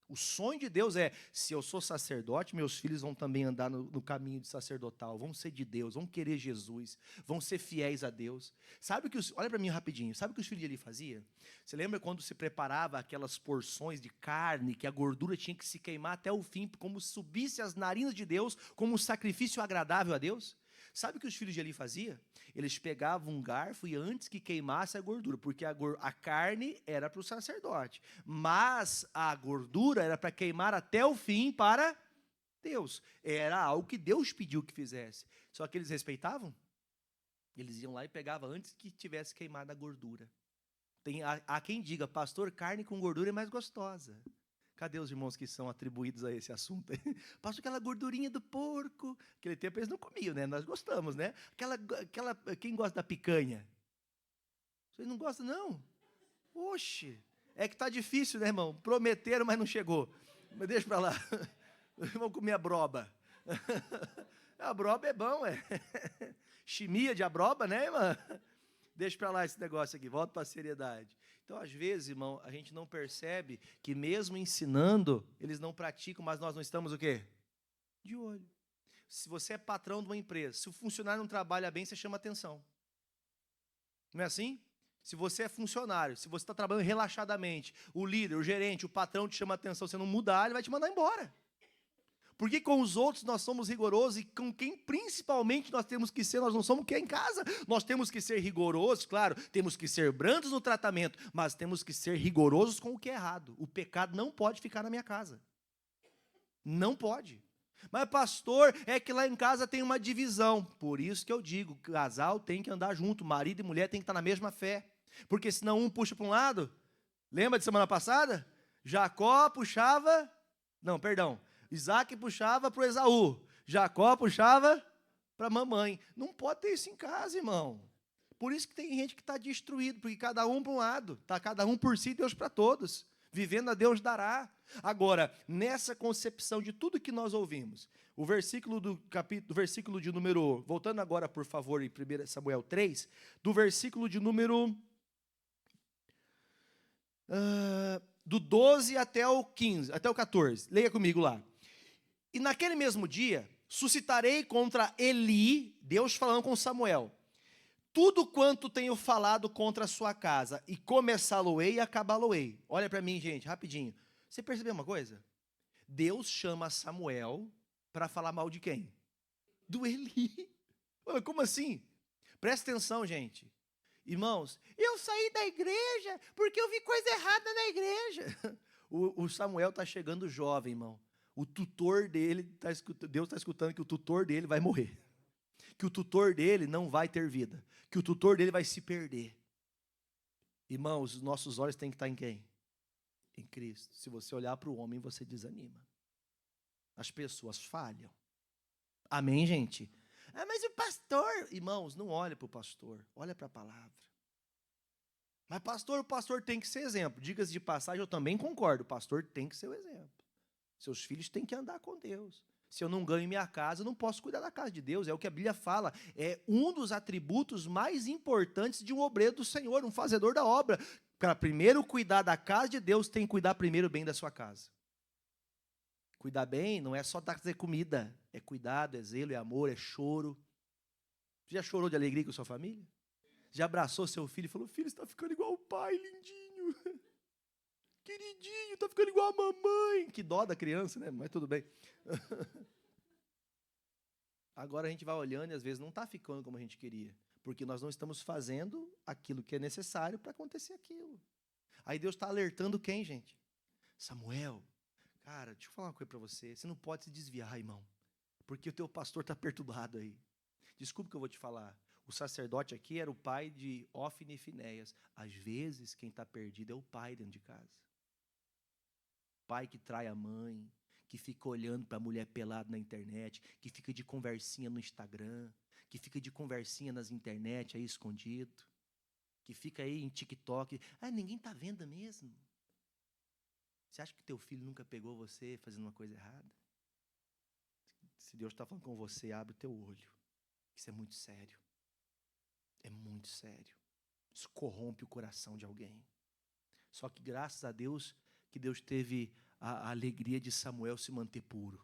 O sonho de Deus é, se eu sou sacerdote, meus filhos vão também andar no caminho de sacerdotal, vão ser de Deus, vão querer Jesus, vão ser fiéis a Deus. Sabe que olha para mim rapidinho, sabe o que os filhos de Eli faziam? Você lembra quando se preparava aquelas porções de carne, que a gordura tinha que se queimar até o fim, como se subisse as narinas de Deus, como um sacrifício agradável a Deus? Sabe o que os filhos de Eli faziam? Eles pegavam um garfo e antes que queimasse a gordura, porque a carne era para o sacerdote, mas a gordura era para queimar até o fim para Deus. Era algo que Deus pediu que fizesse. Só que eles respeitavam? Eles iam lá e pegavam antes que tivesse queimado a gordura. Há quem diga, pastor, carne com gordura é mais gostosa. Cadê os irmãos que são atribuídos a esse assunto? Pastor, aquela gordurinha do porco. Aquele tempo eles não comiam, né? Nós gostamos, né? Quem gosta da picanha? Vocês não gostam, não? Oxe, é que tá difícil, né, irmão? Prometeram, mas não chegou. Mas deixa para lá. Vamos comer a broba. A broba é bom, é. Chimia de abroba, né, irmã? Deixa para lá esse negócio aqui, volta para a seriedade. Então, às vezes, irmão, a gente não percebe que mesmo ensinando, eles não praticam, mas nós não estamos o quê? De olho. Se você é patrão de uma empresa, se o funcionário não trabalha bem, você chama atenção. Não é assim? Se você é funcionário, se você está trabalhando relaxadamente, o líder, o gerente, o patrão te chama atenção, você não mudar, ele vai te mandar embora. Porque com os outros nós somos rigorosos e com quem principalmente nós temos que ser, nós não somos quem em casa. Nós temos que ser rigorosos, claro, temos que ser brandos no tratamento, mas temos que ser rigorosos com o que é errado. O pecado não pode ficar na minha casa. Não pode. Mas pastor, é que lá em casa tem uma divisão. Por isso que eu digo, casal tem que andar junto, marido e mulher tem que estar na mesma fé. Porque senão um puxa para um lado. Lembra de semana passada? Jacó puxava... Não, perdão. Isaac puxava para o Esaú. Jacó puxava para a mamãe. Não pode ter isso em casa, irmão. Por isso que tem gente que está destruído, porque cada um para um lado. Está cada um por si, Deus para todos. Vivendo a Deus dará. Agora, nessa concepção de tudo que nós ouvimos, o versículo versículo de número, voltando agora, por favor, em 1 Samuel 3, do versículo de número do 12 até o 15, até o 14. Leia comigo lá. E naquele mesmo dia, suscitarei contra Eli, Deus falando com Samuel, tudo quanto tenho falado contra a sua casa, e começá-lo-ei e acabá-lo-ei. Olha para mim, gente, rapidinho. Você percebeu uma coisa? Deus chama Samuel para falar mal de quem? Do Eli. Como assim? Presta atenção, gente. Irmãos, eu saí da igreja porque eu vi coisa errada na igreja. O Samuel está chegando jovem, irmão. O tutor dele, Deus está escutando que o tutor dele vai morrer. Que o tutor dele não vai ter vida. Que o tutor dele vai se perder. Irmãos, os nossos olhos têm que estar em quem? Em Cristo. Se você olhar para o homem, você desanima. As pessoas falham. Amém, gente? Mas o pastor... Irmãos, não olha para o pastor. Olha para a palavra. Mas pastor, o pastor tem que ser exemplo. Diga-se de passagem, eu também concordo. O pastor tem que ser o exemplo. Seus filhos têm que andar com Deus. Se eu não ganho minha casa, eu não posso cuidar da casa de Deus. É o que a Bíblia fala. É um dos atributos mais importantes de um obreiro do Senhor, um fazedor da obra. Para primeiro cuidar da casa de Deus, tem que cuidar primeiro bem da sua casa. Cuidar bem não é só trazer comida. É cuidado, é zelo, é amor, é choro. Você já chorou de alegria com sua família? Já abraçou seu filho e falou, filho, você está ficando igual o pai, lindinho. Queridinho, está ficando igual a mamãe. Que dó da criança, né? Mas tudo bem. Agora a gente vai olhando e às vezes não está ficando como a gente queria. Porque nós não estamos fazendo aquilo que é necessário para acontecer aquilo. Aí Deus está alertando quem, gente? Samuel, cara, deixa eu falar uma coisa para você. Você não pode se desviar, irmão. Porque o teu pastor está perturbado aí. Desculpa o que eu vou te falar. O sacerdote aqui era o pai de Ofni e Finéias. Às vezes, quem está perdido é o pai dentro de casa. Pai que trai a mãe, que fica olhando para a mulher pelada na internet, que fica de conversinha no Instagram, que fica de conversinha nas internet aí escondido, que fica aí em TikTok. Ninguém está vendo mesmo. Você acha que teu filho nunca pegou você fazendo uma coisa errada? Se Deus está falando com você, abre o teu olho. Isso é muito sério. É muito sério. Isso corrompe o coração de alguém. Só que graças a Deus, que Deus teve a alegria de Samuel se manter puro.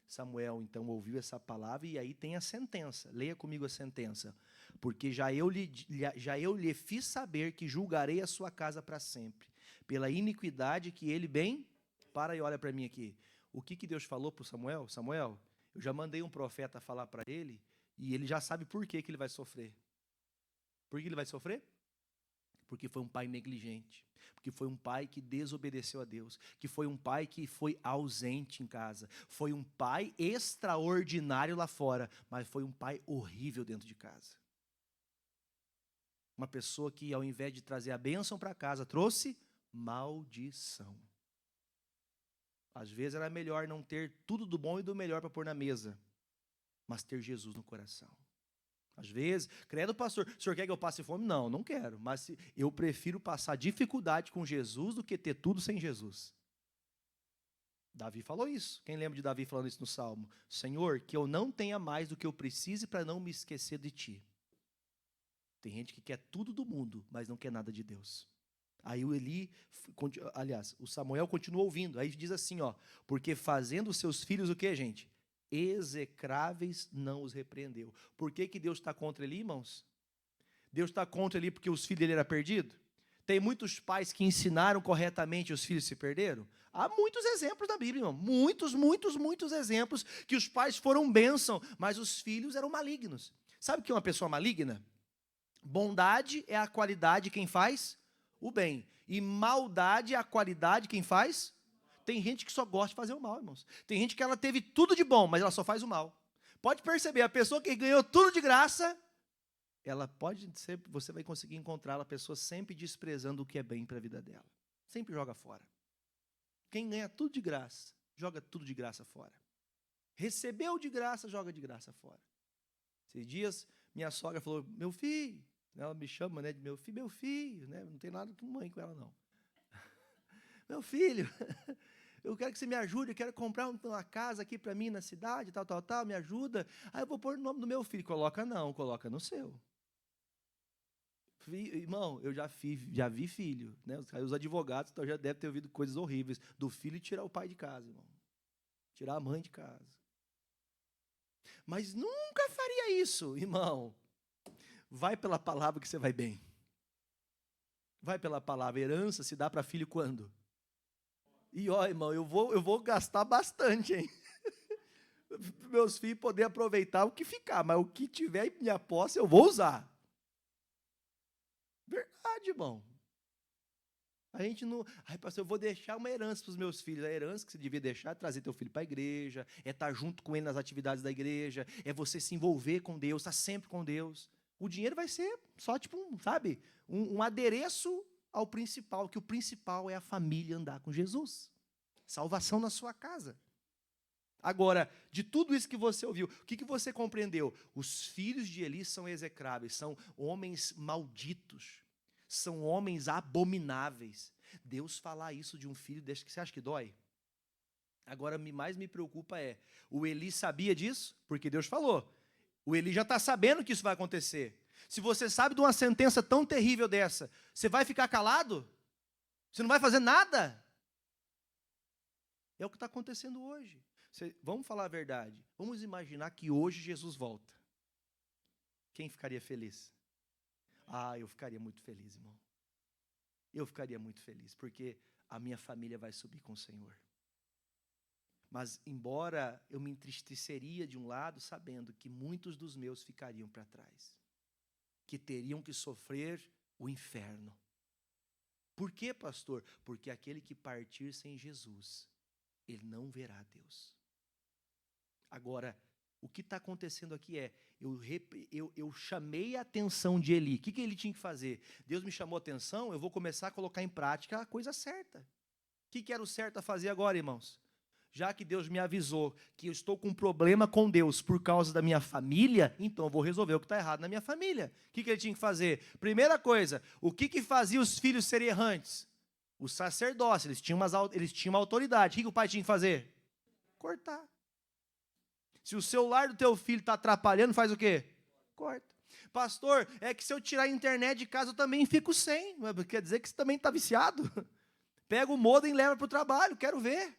Samuel, então, ouviu essa palavra e aí tem a sentença. Leia comigo a sentença. Porque já eu lhe fiz saber que julgarei a sua casa para sempre, pela iniquidade que ele bem... Para e olha para mim aqui. O que Deus falou para o Samuel? Samuel, eu já mandei um profeta falar para ele e ele já sabe por que ele vai sofrer. Por que ele vai sofrer? Porque foi um pai negligente, porque foi um pai que desobedeceu a Deus, que foi um pai que foi ausente em casa, foi um pai extraordinário lá fora, mas foi um pai horrível dentro de casa. Uma pessoa que, ao invés de trazer a bênção para casa, trouxe maldição. Às vezes era melhor não ter tudo do bom e do melhor para pôr na mesa, mas ter Jesus no coração. Às vezes, credo pastor, o senhor quer que eu passe fome? Não, não quero, mas eu prefiro passar dificuldade com Jesus do que ter tudo sem Jesus. Davi falou isso. Quem lembra de Davi falando isso no Salmo? Senhor, que eu não tenha mais do que eu precise para não me esquecer de ti. Tem gente que quer tudo do mundo, mas não quer nada de Deus. Aí o Samuel continua ouvindo. Aí diz assim, porque fazendo seus filhos o que, gente? Execráveis não os repreendeu. Por que Deus está contra ele, irmãos? Deus está contra ele porque os filhos dele eram perdidos? Tem muitos pais que ensinaram corretamente e os filhos se perderam? Há muitos exemplos na Bíblia, irmão. Muitos exemplos que os pais foram bênção, mas os filhos eram malignos. Sabe o que é uma pessoa maligna? Bondade é a qualidade de quem faz o bem. E maldade é a qualidade de quem faz. Tem gente que só gosta de fazer o mal, irmãos. Tem gente que ela teve tudo de bom, mas ela só faz o mal. Pode perceber, a pessoa que ganhou tudo de graça, ela pode ser, você vai conseguir encontrá-la, a pessoa sempre desprezando o que é bem para a vida dela. Sempre joga fora. Quem ganha tudo de graça, joga tudo de graça fora. Recebeu de graça, joga de graça fora. Esses dias, minha sogra falou, meu filho, ela me chama, né, de meu filho, né, não tem nada com mãe com ela, não. meu filho, eu quero que você me ajude, eu quero comprar uma casa aqui para mim na cidade, tal, me ajuda. Aí eu vou pôr o nome do meu filho. Coloca não, coloca no seu. Irmão, eu já vi filho, né? Os advogados então, já devem ter ouvido coisas horríveis do filho tirar o pai de casa, irmão. Tirar a mãe de casa. Mas nunca faria isso, irmão. Vai pela palavra que você vai bem. Vai pela palavra. Herança se dá para filho quando? E ó, irmão, eu vou gastar bastante, hein? Meus filhos poderem aproveitar o que ficar, mas o que tiver em minha posse eu vou usar. Verdade, irmão. A gente não... Ai, pastor, eu vou deixar uma herança para os meus filhos. A herança que você devia deixar é trazer teu filho para a igreja, é estar junto com ele nas atividades da igreja, é você se envolver com Deus, estar sempre com Deus. O dinheiro vai ser só, tipo, um adereço ao principal, que o principal é a família andar com Jesus. Salvação na sua casa. Agora, de tudo isso que você ouviu, o que você compreendeu? Os filhos de Eli são execráveis, são homens malditos, são homens abomináveis. Deus falar isso de um filho desse, que você acha que dói? Agora, mais me preocupa o Eli sabia disso? Porque Deus falou. O Eli já está sabendo que isso vai acontecer. Se você sabe de uma sentença tão terrível dessa, você vai ficar calado? Você não vai fazer nada? É o que está acontecendo hoje. Vamos falar a verdade. Vamos imaginar que hoje Jesus volta. Quem ficaria feliz? Eu ficaria muito feliz, irmão. Eu ficaria muito feliz, porque a minha família vai subir com o Senhor. Mas, embora eu me entristeceria de um lado, sabendo que muitos dos meus ficariam para trás, que teriam que sofrer o inferno. Por quê, pastor? Porque aquele que partir sem Jesus, ele não verá Deus. Agora, o que está acontecendo aqui eu chamei a atenção de Eli. O que ele tinha que fazer? Deus me chamou a atenção, eu vou começar a colocar em prática a coisa certa. O que era o certo a fazer agora, irmãos? Já que Deus me avisou que eu estou com um problema com Deus por causa da minha família, então eu vou resolver o que está errado na minha família. O que ele tinha que fazer? Primeira coisa, o que fazia os filhos serem errantes? O sacerdócio, eles tinham uma autoridade. O que o pai tinha que fazer? Cortar. Se o celular do teu filho está atrapalhando, faz o quê? Corta. Pastor, é que se eu tirar a internet de casa, eu também fico sem. Quer dizer que você também está viciado? Pega o modem e leva para o trabalho, quero ver.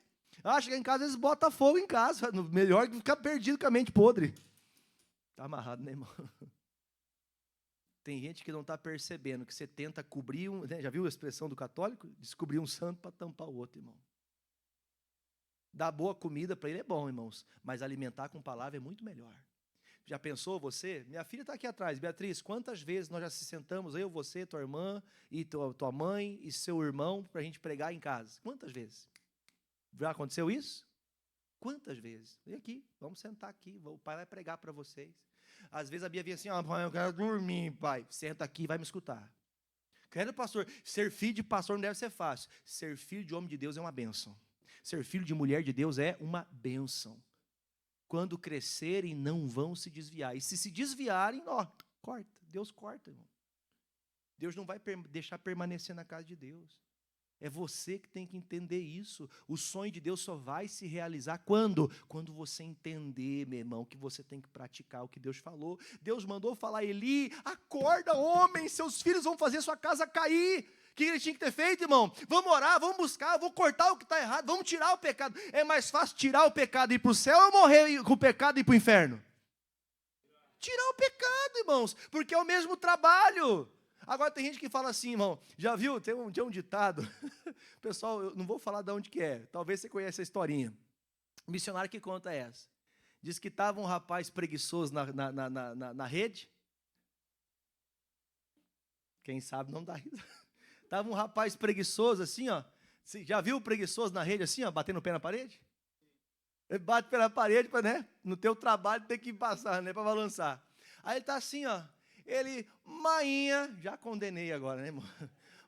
Chega em casa, eles botam fogo em casa. Melhor que ficar perdido com a mente podre. Está amarrado, né, irmão? Tem gente que não está percebendo que você tenta cobrir né? Já viu a expressão do católico? Descobrir um santo para tampar o outro, irmão. Dar boa comida para ele é bom, irmãos, mas alimentar com palavra é muito melhor. Já pensou você? Minha filha está aqui atrás. Beatriz, quantas vezes nós já se sentamos, eu, você, tua irmã, e tua mãe e seu irmão, para a gente pregar em casa? Quantas vezes? Já aconteceu isso? Quantas vezes? Vem aqui, vamos sentar aqui, o pai vai pregar para vocês. Às vezes a Bia vinha assim, pai, eu quero dormir, pai. Senta aqui e vai me escutar. Quero, pastor, ser filho de pastor não deve ser fácil. Ser filho de homem de Deus é uma bênção. Ser filho de mulher de Deus é uma bênção. Quando crescerem, não vão se desviar. E se desviarem, corta. Deus corta, irmão. Deus não vai deixar permanecer na casa de Deus. É você que tem que entender isso. O sonho de Deus só vai se realizar quando? Quando você entender, meu irmão, que você tem que praticar o que Deus falou. Deus mandou falar, Eli, acorda, homem, seus filhos vão fazer sua casa cair. O que ele tinha que ter feito, irmão? Vamos orar, vamos buscar, vamos cortar o que está errado, vamos tirar o pecado. É mais fácil tirar o pecado e ir para o céu ou morrer com o pecado e ir para o inferno? Tirar o pecado, irmãos, porque é o mesmo trabalho. Agora tem gente que fala assim, irmão, já viu? Tem um ditado, pessoal, eu não vou falar de onde que é, talvez você conheça a historinha. O missionário que conta essa. Diz que estava um rapaz preguiçoso na rede. Quem sabe não dá risada. Estava um rapaz preguiçoso assim, Você já viu o preguiçoso na rede assim, batendo o pé na parede? Ele bate pela parede, né? No teu trabalho tem que passar, né? Para balançar. Aí ele está assim, Ele, mainha, já condenei agora, né, irmão?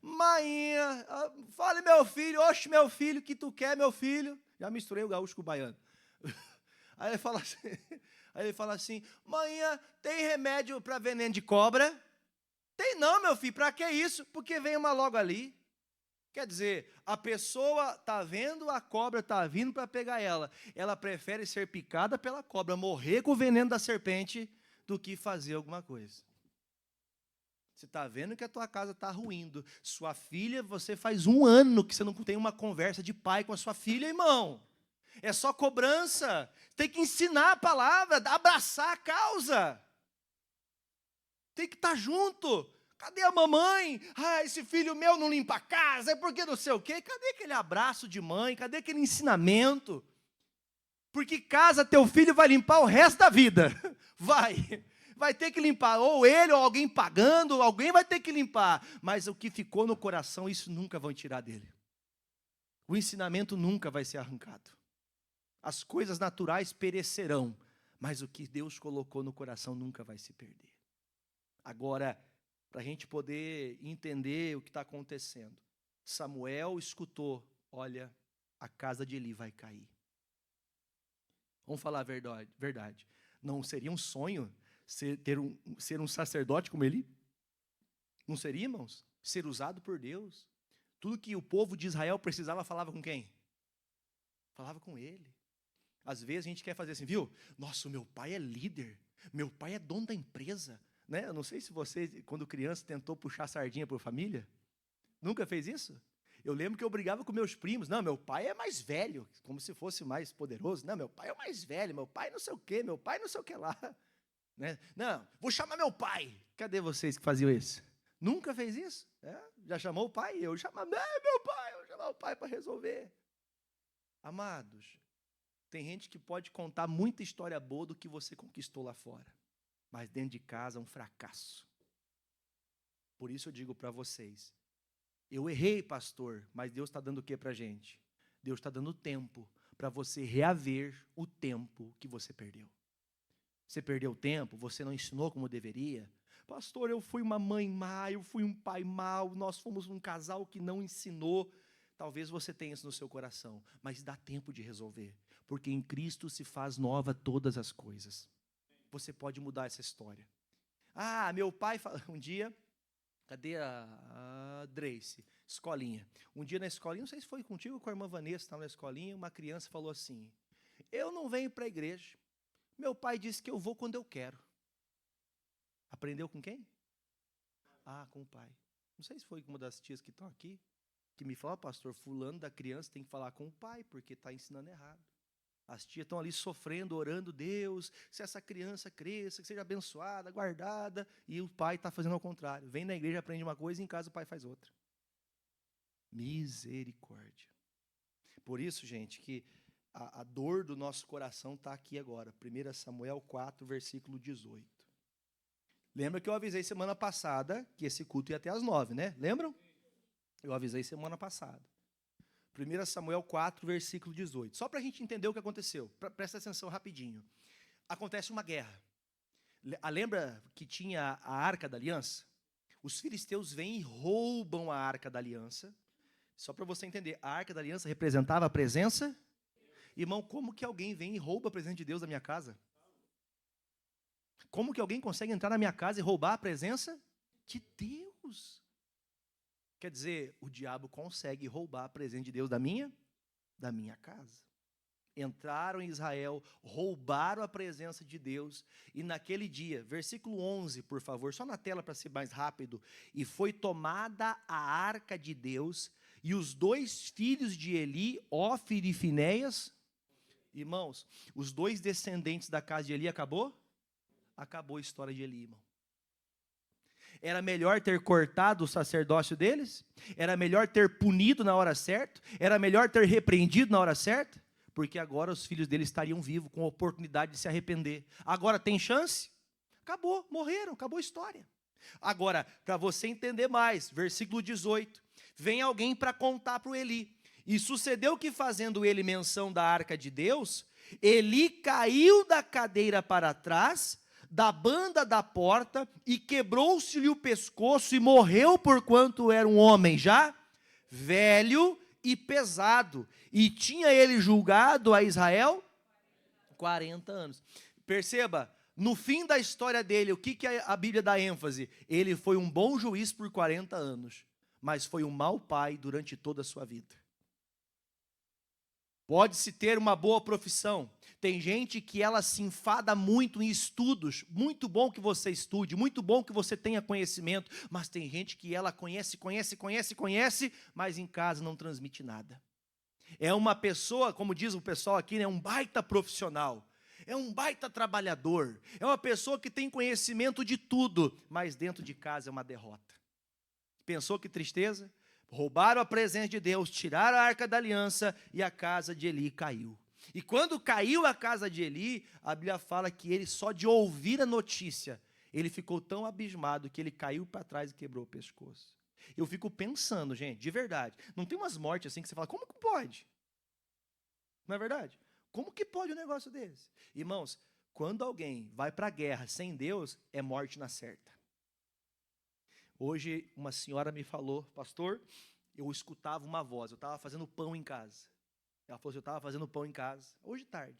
Mainha, fale meu filho, oxe meu filho, que tu quer, meu filho? Já misturei o gaúcho com o baiano. Aí ele fala assim, mainha, tem remédio para veneno de cobra? Tem não, meu filho, para que isso? Porque vem uma logo ali. Quer dizer, a pessoa está vendo a cobra, está vindo para pegar ela. Ela prefere ser picada pela cobra, morrer com o veneno da serpente, do que fazer alguma coisa. Você está vendo que a tua casa está ruindo. Sua filha, você faz 1 ano que você não tem uma conversa de pai com a sua filha, irmão. É só cobrança. Tem que ensinar a palavra, abraçar a causa. Tem que estar junto. Cadê a mamãe? Ah, esse filho meu não limpa a casa, é porque não sei o quê. Cadê aquele abraço de mãe? Cadê aquele ensinamento? Porque casa teu filho vai limpar o resto da vida. Vai ter que limpar, ou ele, ou alguém pagando, alguém vai ter que limpar. Mas o que ficou no coração, isso nunca vão tirar dele. O ensinamento nunca vai ser arrancado. As coisas naturais perecerão, mas o que Deus colocou no coração nunca vai se perder. Agora, para a gente poder entender o que está acontecendo, Samuel escutou, olha, a casa de Eli vai cair. Vamos falar a verdade. Não seria um sonho ser um sacerdote como Eli? Não seria, irmãos? Ser usado por Deus. Tudo que o povo de Israel precisava, falava com quem? Falava com ele. Às vezes a gente quer fazer assim, viu? Nossa, o meu pai é líder. Meu pai é dono da empresa. Né? Eu não sei se você, quando criança, tentou puxar sardinha por família. Nunca fez isso? Eu lembro que eu brigava com meus primos. Não, meu pai é mais velho, como se fosse mais poderoso. Não, meu pai é o mais velho, meu pai não sei o quê, meu pai não sei o que lá. Né? Não, vou chamar meu pai. Cadê vocês que faziam isso? Nunca fez isso? Já chamou o pai? Eu chamava, meu pai, eu vou chamar o pai para resolver. Amados, tem gente que pode contar muita história boa do que você conquistou lá fora. Mas dentro de casa é um fracasso. Por isso eu digo para vocês, eu errei, pastor, mas Deus está dando o que para a gente? Deus está dando tempo para você reaver o tempo que você perdeu. Você perdeu tempo, você não ensinou como deveria. Pastor, eu fui uma mãe má, eu fui um pai mau, nós fomos um casal que não ensinou. Talvez você tenha isso no seu coração, mas dá tempo de resolver, porque em Cristo se faz nova todas as coisas. Você pode mudar essa história. Ah, meu pai, um dia, cadê a Drace? Escolinha. Um dia na escolinha, não sei se foi contigo ou com a irmã Vanessa, estava na escolinha, uma criança falou assim, eu não venho para a igreja, meu pai disse que eu vou quando eu quero. Aprendeu com quem? Ah, com o pai. Não sei se foi com uma das tias que estão aqui, que me falou, pastor, fulano da criança tem que falar com o pai, porque está ensinando errado. As tias estão ali sofrendo, orando, Deus, se essa criança cresça, que seja abençoada, guardada, e o pai está fazendo ao contrário. Vem na igreja, aprende uma coisa e em casa o pai faz outra. Misericórdia. Por isso, gente, que a dor do nosso coração está aqui agora. 1 Samuel 4, versículo 18. Lembra que eu avisei semana passada que esse culto ia até às 9, né? Lembram? Eu avisei semana passada. 1 Samuel 4, versículo 18. Só para a gente entender o que aconteceu. Presta atenção rapidinho. Acontece uma guerra. Lembra que tinha a Arca da Aliança? Os filisteus vêm e roubam a Arca da Aliança. Só para você entender, a Arca da Aliança representava a presença. Irmão, como que alguém vem e rouba a presença de Deus da minha casa? Como que alguém consegue entrar na minha casa e roubar a presença de Deus? Quer dizer, o diabo consegue roubar a presença de Deus da minha casa. Entraram em Israel, roubaram a presença de Deus, e naquele dia, versículo 11, por favor, só na tela para ser mais rápido, e foi tomada a arca de Deus, e os 2 filhos de Eli, Ofni e Finéias, irmãos, os 2 descendentes da casa de Eli, acabou? Acabou a história de Eli, irmão. Era melhor ter cortado o sacerdócio deles? Era melhor ter punido na hora certa? Era melhor ter repreendido na hora certa? Porque agora os filhos deles estariam vivos, com a oportunidade de se arrepender. Agora tem chance? Acabou, morreram, acabou a história. Agora, para você entender mais, versículo 18. Vem alguém para contar para o Eli. E sucedeu que, fazendo ele menção da arca de Deus, Eli caiu da cadeira para trás, da banda da porta, e quebrou-se-lhe o pescoço e morreu, porquanto era um homem já velho e pesado. E tinha ele julgado a Israel 40 anos. Perceba, no fim da história dele, o que a Bíblia dá ênfase? Ele foi um bom juiz por 40 anos. mas foi um mau pai durante toda a sua vida. Pode-se ter uma boa profissão. Tem gente que ela se enfada muito em estudos. Muito bom que você estude, muito bom que você tenha conhecimento, mas tem gente que ela conhece, mas em casa não transmite nada. É uma pessoa, como diz o pessoal aqui, né, um baita profissional. É um baita trabalhador. É uma pessoa que tem conhecimento de tudo, mas dentro de casa é uma derrota. Pensou que tristeza? Roubaram a presença de Deus, tiraram a arca da aliança e a casa de Eli caiu. E quando caiu a casa de Eli, a Bíblia fala que ele, só de ouvir a notícia, ele ficou tão abismado que ele caiu para trás e quebrou o pescoço. Eu fico pensando, gente, de verdade, não tem umas mortes assim que você fala, como que pode? Não é verdade? Como que pode um negócio desse? Irmãos, quando alguém vai para a guerra sem Deus, é morte na certa. Hoje, uma senhora me falou, pastor, eu escutava uma voz, eu estava fazendo pão em casa. Ela falou assim, eu estava fazendo pão em casa, hoje tarde.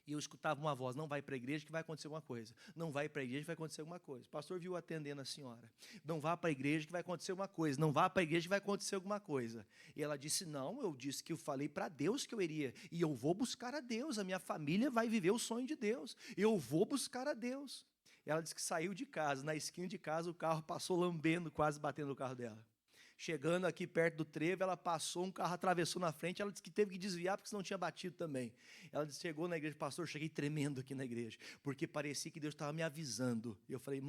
E eu escutava uma voz, não vai para a igreja que vai acontecer alguma coisa. Não vai para a igreja que vai acontecer alguma coisa. O pastor viu atendendo a senhora. Não vá para a igreja que vai acontecer alguma coisa. Não vá para a igreja que vai acontecer alguma coisa. E ela disse, não, eu disse que eu falei para Deus que eu iria. E eu vou buscar a Deus, a minha família vai viver o sonho de Deus. Eu vou buscar a Deus. Ela disse que saiu de casa, na esquina de casa o carro passou lambendo, quase batendo no carro dela. Chegando aqui perto do trevo, ela passou, um carro atravessou na frente, ela disse que teve que desviar porque senão tinha batido também. Ela disse, chegou na igreja, pastor, cheguei tremendo aqui na igreja, porque parecia que Deus estava me avisando. Eu falei,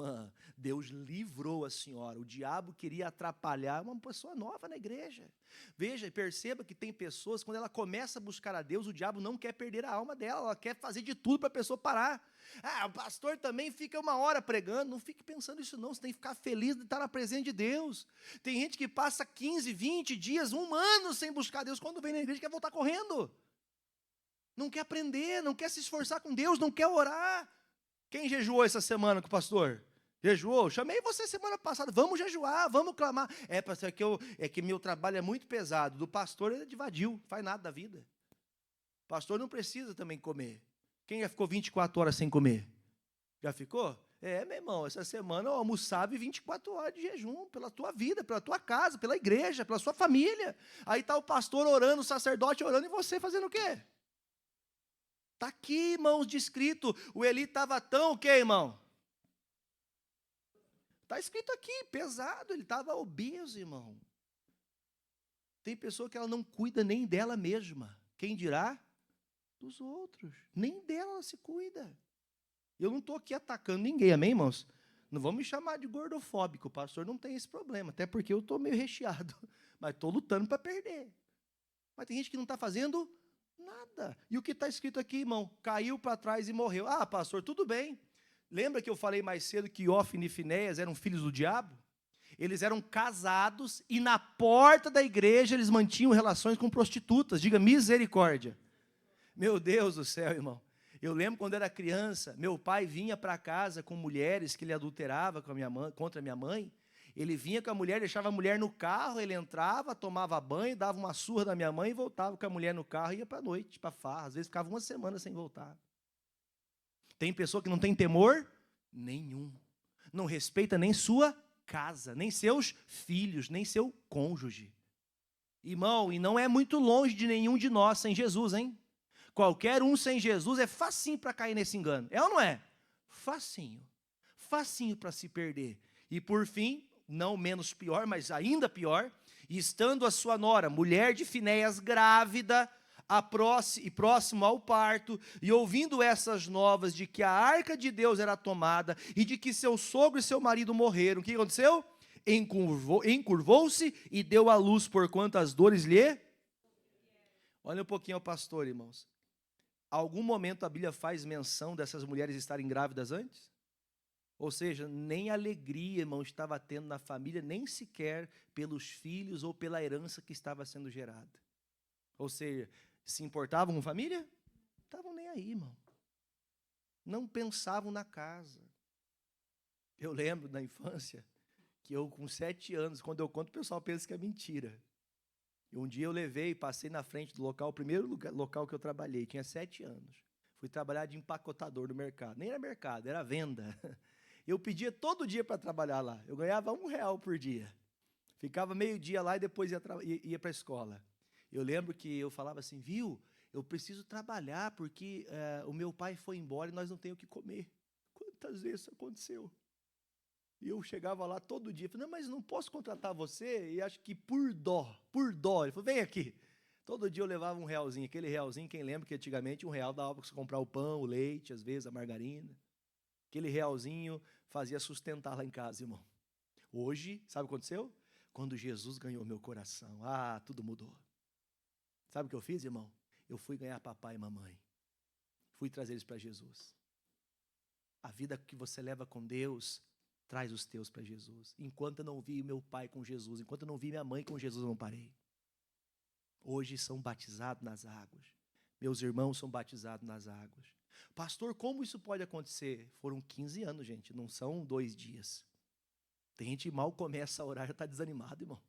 Deus livrou a senhora, o diabo queria atrapalhar uma pessoa nova na igreja. Veja e perceba que tem pessoas, quando ela começa a buscar a Deus, o diabo não quer perder a alma dela, ela quer fazer de tudo para a pessoa parar. Ah, o pastor também fica uma hora pregando, não fique pensando isso não, você tem que ficar feliz de estar na presença de Deus. Tem gente que passa 15, 20 dias, um ano sem buscar Deus, quando vem na igreja quer voltar correndo. Não quer aprender, não quer se esforçar com Deus, não quer orar. Quem jejuou essa semana com o pastor? Jejuou? Chamei você semana passada, vamos jejuar, vamos clamar. Pastor, é que meu trabalho é muito pesado, do pastor ele é de vadio, faz nada da vida. O pastor não precisa também comer. Quem já ficou 24 horas sem comer? Já ficou? Meu irmão, essa semana eu almoçava 24 horas de jejum, pela tua vida, pela tua casa, pela igreja, pela sua família. Aí está o pastor orando, o sacerdote orando, e você fazendo o quê? Está aqui, irmãos, descrito. O Eli estava tão o quê, irmão? Está escrito aqui, pesado, ele estava obeso, irmão. Tem pessoa que ela não cuida nem dela mesma. Quem dirá? Dos outros. Nem dela ela se cuida. Eu não estou aqui atacando ninguém, amém, irmãos? Não vamos me chamar de gordofóbico, o pastor não tem esse problema, até porque eu estou meio recheado, mas estou lutando para perder. Mas tem gente que não está fazendo nada. E o que está escrito aqui, irmão? Caiu para trás e morreu. Ah, pastor, tudo bem. Lembra que eu falei mais cedo que Hófine e Finéias eram filhos do diabo? Eles eram casados e na porta da igreja eles mantinham relações com prostitutas. Diga misericórdia. Meu Deus do céu, irmão. Eu lembro quando era criança, meu pai vinha para casa com mulheres que ele adulterava com a minha mãe, contra a minha mãe. Ele vinha com a mulher, deixava a mulher no carro, ele entrava, tomava banho, dava uma surra da minha mãe e voltava com a mulher no carro e ia para a noite, para farra. Às vezes ficava uma semana sem voltar. Tem pessoa que não tem temor nenhum. Não respeita nem sua casa, nem seus filhos, nem seu cônjuge. Irmão, e não é muito longe de nenhum de nós sem Jesus, hein? Qualquer um sem Jesus é facinho para cair nesse engano. É ou não é? Facinho. Facinho para se perder. E por fim, não menos pior, mas ainda pior, estando a sua nora, mulher de Finéias, grávida, e próximo ao parto, e ouvindo essas novas de que a arca de Deus era tomada, e de que seu sogro e seu marido morreram, o que aconteceu? Encurvou-se e deu à luz por quantas dores lhe... Olha um pouquinho ao pastor, irmãos. Algum momento a Bíblia faz menção dessas mulheres estarem grávidas antes? Ou seja, nem alegria, irmão, estava tendo na família, nem sequer pelos filhos ou pela herança que estava sendo gerada. Ou seja, se importavam com família? Estavam nem aí, irmão. Não pensavam na casa. Eu lembro da infância que eu, com 7 anos, quando eu conto, o pessoal pensa que é mentira. E um dia eu levei, passei na frente do local, o primeiro local que eu trabalhei, tinha 7 anos. Fui trabalhar de empacotador no mercado. Nem era mercado, era venda. Eu pedia todo dia para trabalhar lá. Eu ganhava R$1 por dia. Ficava meio-dia lá e depois ia para a escola. Eu lembro que eu falava assim, viu, eu preciso trabalhar porque o meu pai foi embora e nós não temos o que comer. Quantas vezes isso aconteceu? E eu chegava lá todo dia, falei, não, mas não posso contratar você, e acho que por dó, ele falou, vem aqui. Todo dia eu levava um realzinho, aquele realzinho, quem lembra que antigamente R$1 dava para você comprar o pão, o leite, às vezes a margarina. Aquele realzinho fazia sustentar lá em casa, irmão. Hoje, sabe o que aconteceu? Quando Jesus ganhou meu coração, tudo mudou. Sabe o que eu fiz, irmão? Eu fui ganhar papai e mamãe. Fui trazer eles para Jesus. A vida que você leva com Deus, traz os teus para Jesus. Enquanto eu não vi meu pai com Jesus, enquanto eu não vi minha mãe com Jesus, eu não parei. Hoje são batizados nas águas. Meus irmãos são batizados nas águas. Pastor, como isso pode acontecer? Foram 15 anos, gente, não são 2 dias. Tem gente que mal começa a orar, já está desanimado, irmão.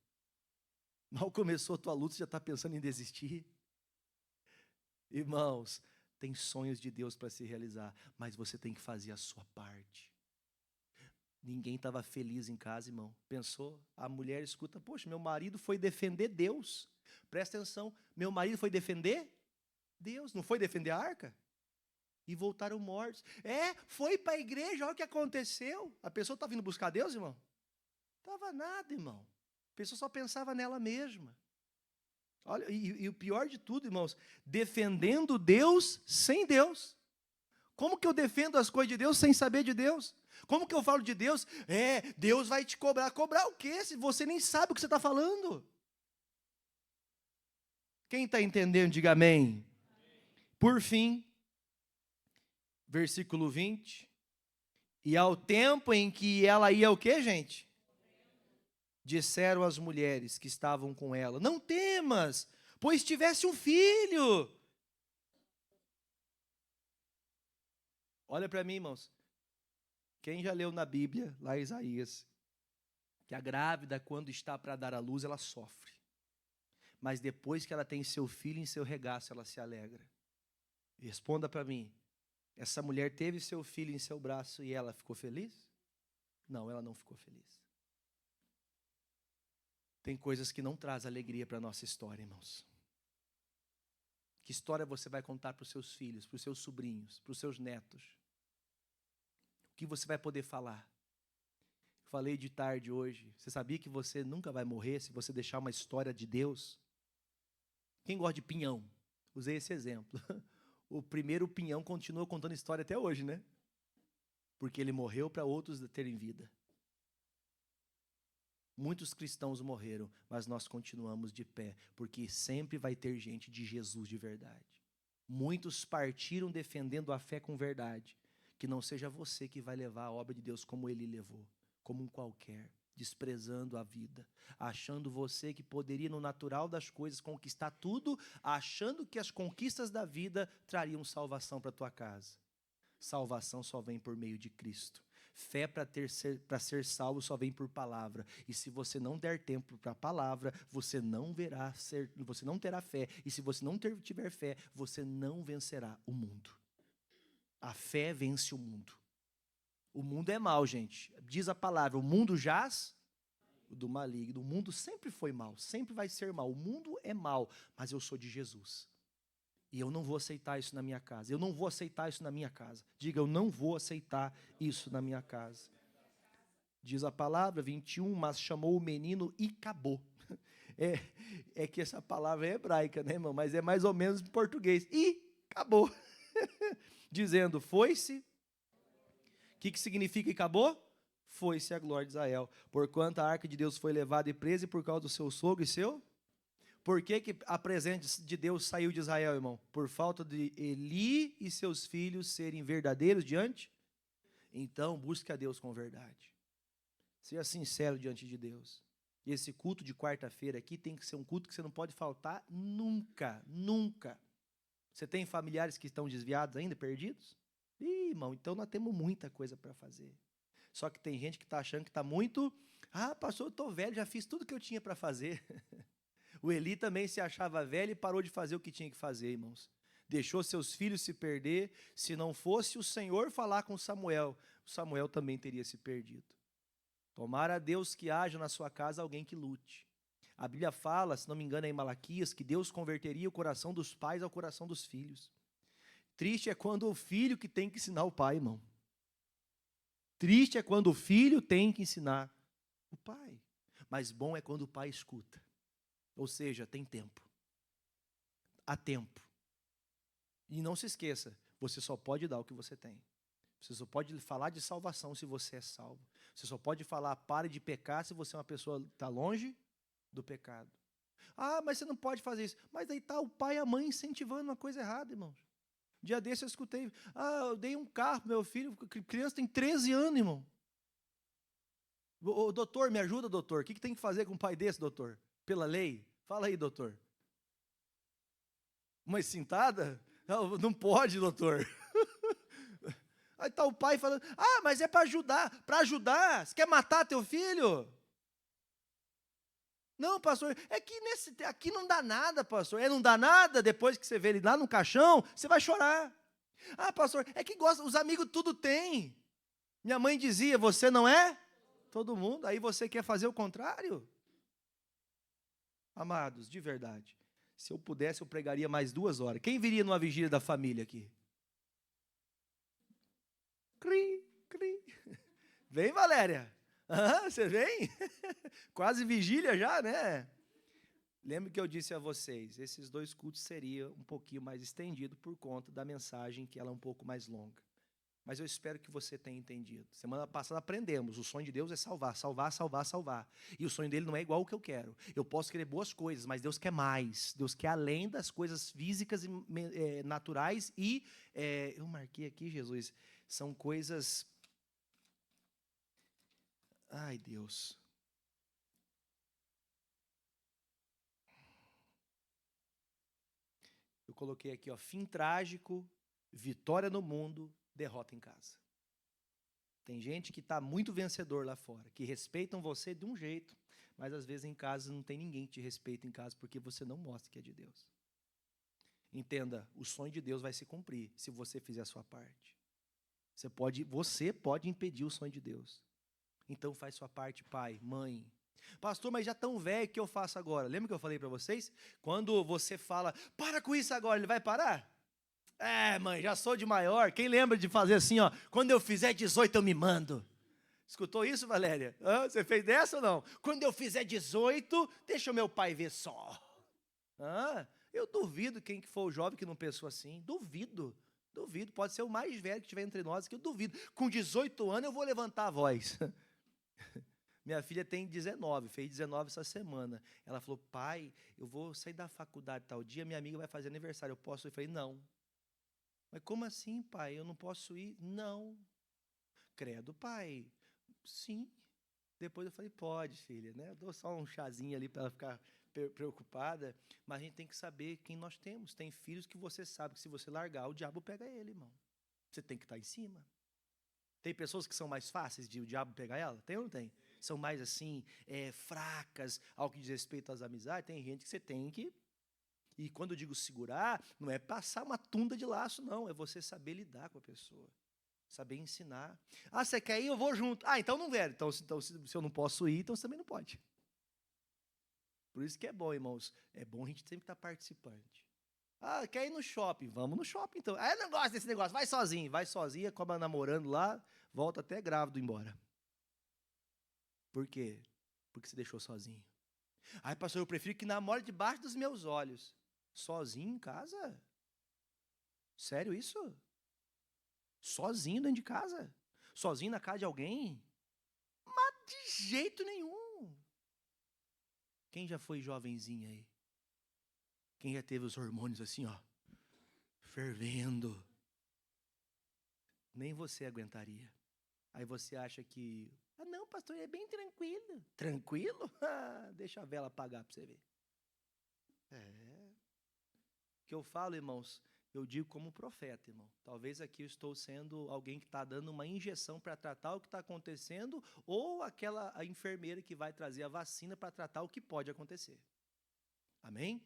Mal começou a tua luta, você já está pensando em desistir. Irmãos, tem sonhos de Deus para se realizar, mas você tem que fazer a sua parte. Ninguém estava feliz em casa, irmão. Pensou? A mulher escuta, poxa, meu marido foi defender Deus. Presta atenção, meu marido foi defender Deus, não foi defender a arca? E voltaram mortos. Foi para a igreja, olha o que aconteceu. A pessoa está vindo buscar Deus, irmão? Estava nada, irmão. A pessoa só pensava nela mesma. Olha, e o pior de tudo, irmãos, defendendo Deus sem Deus. Como que eu defendo as coisas de Deus sem saber de Deus? Como que eu falo de Deus? Deus vai te cobrar. Cobrar o quê? Se você nem sabe o que você está falando. Quem está entendendo, diga amém. Por fim, versículo 20. E ao tempo em que ela ia o quê, gente? Disseram as mulheres que estavam com ela, não temas, pois tivesse um filho. Olha para mim, irmãos. Quem já leu na Bíblia, lá em Isaías, que a grávida, quando está para dar à luz, ela sofre. Mas depois que ela tem seu filho em seu regaço, ela se alegra. Responda para mim, essa mulher teve seu filho em seu braço e ela ficou feliz? Não, ela não ficou feliz. Tem coisas que não trazem alegria para a nossa história, irmãos. Que história você vai contar para os seus filhos, para os seus sobrinhos, para os seus netos? O que você vai poder falar? Falei de tarde hoje. Você sabia que você nunca vai morrer se você deixar uma história de Deus? Quem gosta de Pinhão? Usei esse exemplo. O primeiro Pinhão continua contando história até hoje, né? Porque ele morreu para outros terem vida. Muitos cristãos morreram, mas nós continuamos de pé, porque sempre vai ter gente de Jesus de verdade. Muitos partiram defendendo a fé com verdade. Que não seja você que vai levar a obra de Deus como ele levou, como um qualquer, desprezando a vida, achando você que poderia no natural das coisas conquistar tudo, achando que as conquistas da vida trariam salvação para a tua casa. Salvação só vem por meio de Cristo. Fé para ser salvo só vem por palavra. E se você não der tempo para a palavra, você não terá fé. E se você não tiver fé, você não vencerá o mundo. A fé vence o mundo. O mundo é mau, gente. Diz a palavra, o mundo jaz do maligno. O mundo sempre foi mau, sempre vai ser mau. O mundo é mau, mas eu sou de Jesus. E eu não vou aceitar isso na minha casa. Eu não vou aceitar isso na minha casa. Diga, eu não vou aceitar isso na minha casa. Diz a palavra, 21, mas chamou o menino e acabou. É que essa palavra é hebraica, né, irmão? Mas é mais ou menos em português. E acabou. Dizendo, foi-se. O que significa e acabou? Foi-se a glória de Israel. Porquanto a arca de Deus foi levada e presa, e por causa do seu sogro e seu... Por que a presença de Deus saiu de Israel, irmão? Por falta de Eli e seus filhos serem verdadeiros diante? Então, busque a Deus com verdade. Seja sincero diante de Deus. E esse culto de quarta-feira aqui tem que ser um culto que você não pode faltar nunca, nunca. Você tem familiares que estão desviados ainda, perdidos? Ih, irmão, então nós temos muita coisa para fazer. Só que tem gente que está achando que está muito... pastor, eu estou velho, já fiz tudo que eu tinha para fazer. O Eli também se achava velho e parou de fazer o que tinha que fazer, irmãos. Deixou seus filhos se perder. Se não fosse o Senhor falar com Samuel, Samuel também teria se perdido. Tomara a Deus que haja na sua casa alguém que lute. A Bíblia fala, se não me engano, é em Malaquias, que Deus converteria o coração dos pais ao coração dos filhos. Triste é quando o filho que tem que ensinar o pai, irmão. Triste é quando o filho tem que ensinar o pai. Mas bom é quando o pai escuta. Ou seja, tem tempo. Há tempo. E não se esqueça, você só pode dar o que você tem. Você só pode falar de salvação se você é salvo. Você só pode falar pare de pecar se você é uma pessoa que está longe do pecado. Ah, mas você não pode fazer isso. Mas aí está o pai e a mãe incentivando uma coisa errada, irmãos. Dia desse eu escutei, eu dei um carro para meu filho, criança tem 13 anos, irmão. Doutor, me ajuda, doutor. O que tem que fazer com um pai desse, doutor? Pela lei? Fala aí, doutor. Uma cintada? Não pode, doutor. Aí está o pai falando, mas é para ajudar. Para ajudar? Você quer matar teu filho? Não, pastor, é que aqui não dá nada, pastor. Não dá nada, depois que você vê ele lá no caixão, você vai chorar. Pastor, é que gosta, os amigos tudo têm. Minha mãe dizia, você não é? Todo mundo, aí você quer fazer o contrário? Amados, de verdade, se eu pudesse eu pregaria mais 2 horas. Quem viria numa vigília da família aqui? Cri, cri. Vem, Valéria. Você vem? Quase vigília já, né? Lembro que eu disse a vocês, esses 2 cultos seriam um pouquinho mais estendido por conta da mensagem, que ela é um pouco mais longa. Mas eu espero que você tenha entendido. Semana passada aprendemos, o sonho de Deus é salvar, salvar, salvar, salvar. E o sonho dele não é igual ao que eu quero. Eu posso querer boas coisas, mas Deus quer mais. Deus quer além das coisas físicas e naturais e, eu marquei aqui, Jesus, são coisas... Ai, Deus. Eu coloquei aqui, fim trágico, vitória no mundo, derrota em casa. Tem gente que está muito vencedor lá fora, que respeitam você de um jeito, mas às vezes em casa não tem ninguém que te respeita em casa, porque você não mostra que é de Deus. Entenda, o sonho de Deus vai se cumprir, se você fizer a sua parte. Você pode impedir o sonho de Deus. Então faz sua parte, pai, mãe. Pastor, mas já tão velho, o que eu faço agora? Lembra que eu falei para vocês? Quando você fala, para com isso agora, ele vai parar? Mãe, já sou de maior. Quem lembra de fazer assim, quando eu fizer 18 eu me mando? Escutou isso, Valéria? Você fez dessa ou não? Quando eu fizer 18, deixa o meu pai ver só. Eu duvido quem que for o jovem que não pensou assim. Duvido. Pode ser o mais velho que estiver entre nós, que eu duvido. Com 18 anos eu vou levantar a voz. Minha filha tem 19, fez 19 essa semana. Ela falou, pai, eu vou sair da faculdade tal dia, minha amiga vai fazer aniversário, eu posso ir? Eu falei, não. Mas como assim, pai? Eu não posso ir? Não. Credo, pai. Sim. Depois eu falei, pode, filha, né? Eu dou só um chazinho ali para ela ficar preocupada, mas a gente tem que saber quem nós temos. Tem filhos que você sabe que se você largar, o diabo pega ele, irmão. Você tem que estar em cima. Tem pessoas que são mais fáceis de o diabo pegar ela? Tem ou não tem? São mais assim, fracas ao que diz respeito às amizades. Tem gente que você tem que... E quando eu digo segurar, não é passar uma tunda de laço, não. É você saber lidar com a pessoa. Saber ensinar. Você quer ir? Eu vou junto. Então não quero. Então se eu não posso ir, então você também não pode. Por isso que é bom, irmãos. É bom a gente sempre estar participante. Quer ir no shopping? Vamos no shopping, então. Eu não gosto desse negócio. Vai sozinho. Vai sozinha, acaba namorando lá, volta até grávido embora. Por quê? Porque você deixou sozinho. Pastor, eu prefiro que namore debaixo dos meus olhos. Sozinho em casa? Sério isso? Sozinho dentro de casa? Sozinho na casa de alguém? Mas de jeito nenhum. Quem já foi jovenzinho aí? Quem já teve os hormônios assim, fervendo? Nem você aguentaria. Aí você acha que... não, pastor, é bem tranquilo. Tranquilo? Deixa a vela apagar para você ver. O que eu falo, irmãos, eu digo como profeta, irmão. Talvez aqui eu estou sendo alguém que está dando uma injeção para tratar o que está acontecendo, ou a enfermeira que vai trazer a vacina para tratar o que pode acontecer. Amém?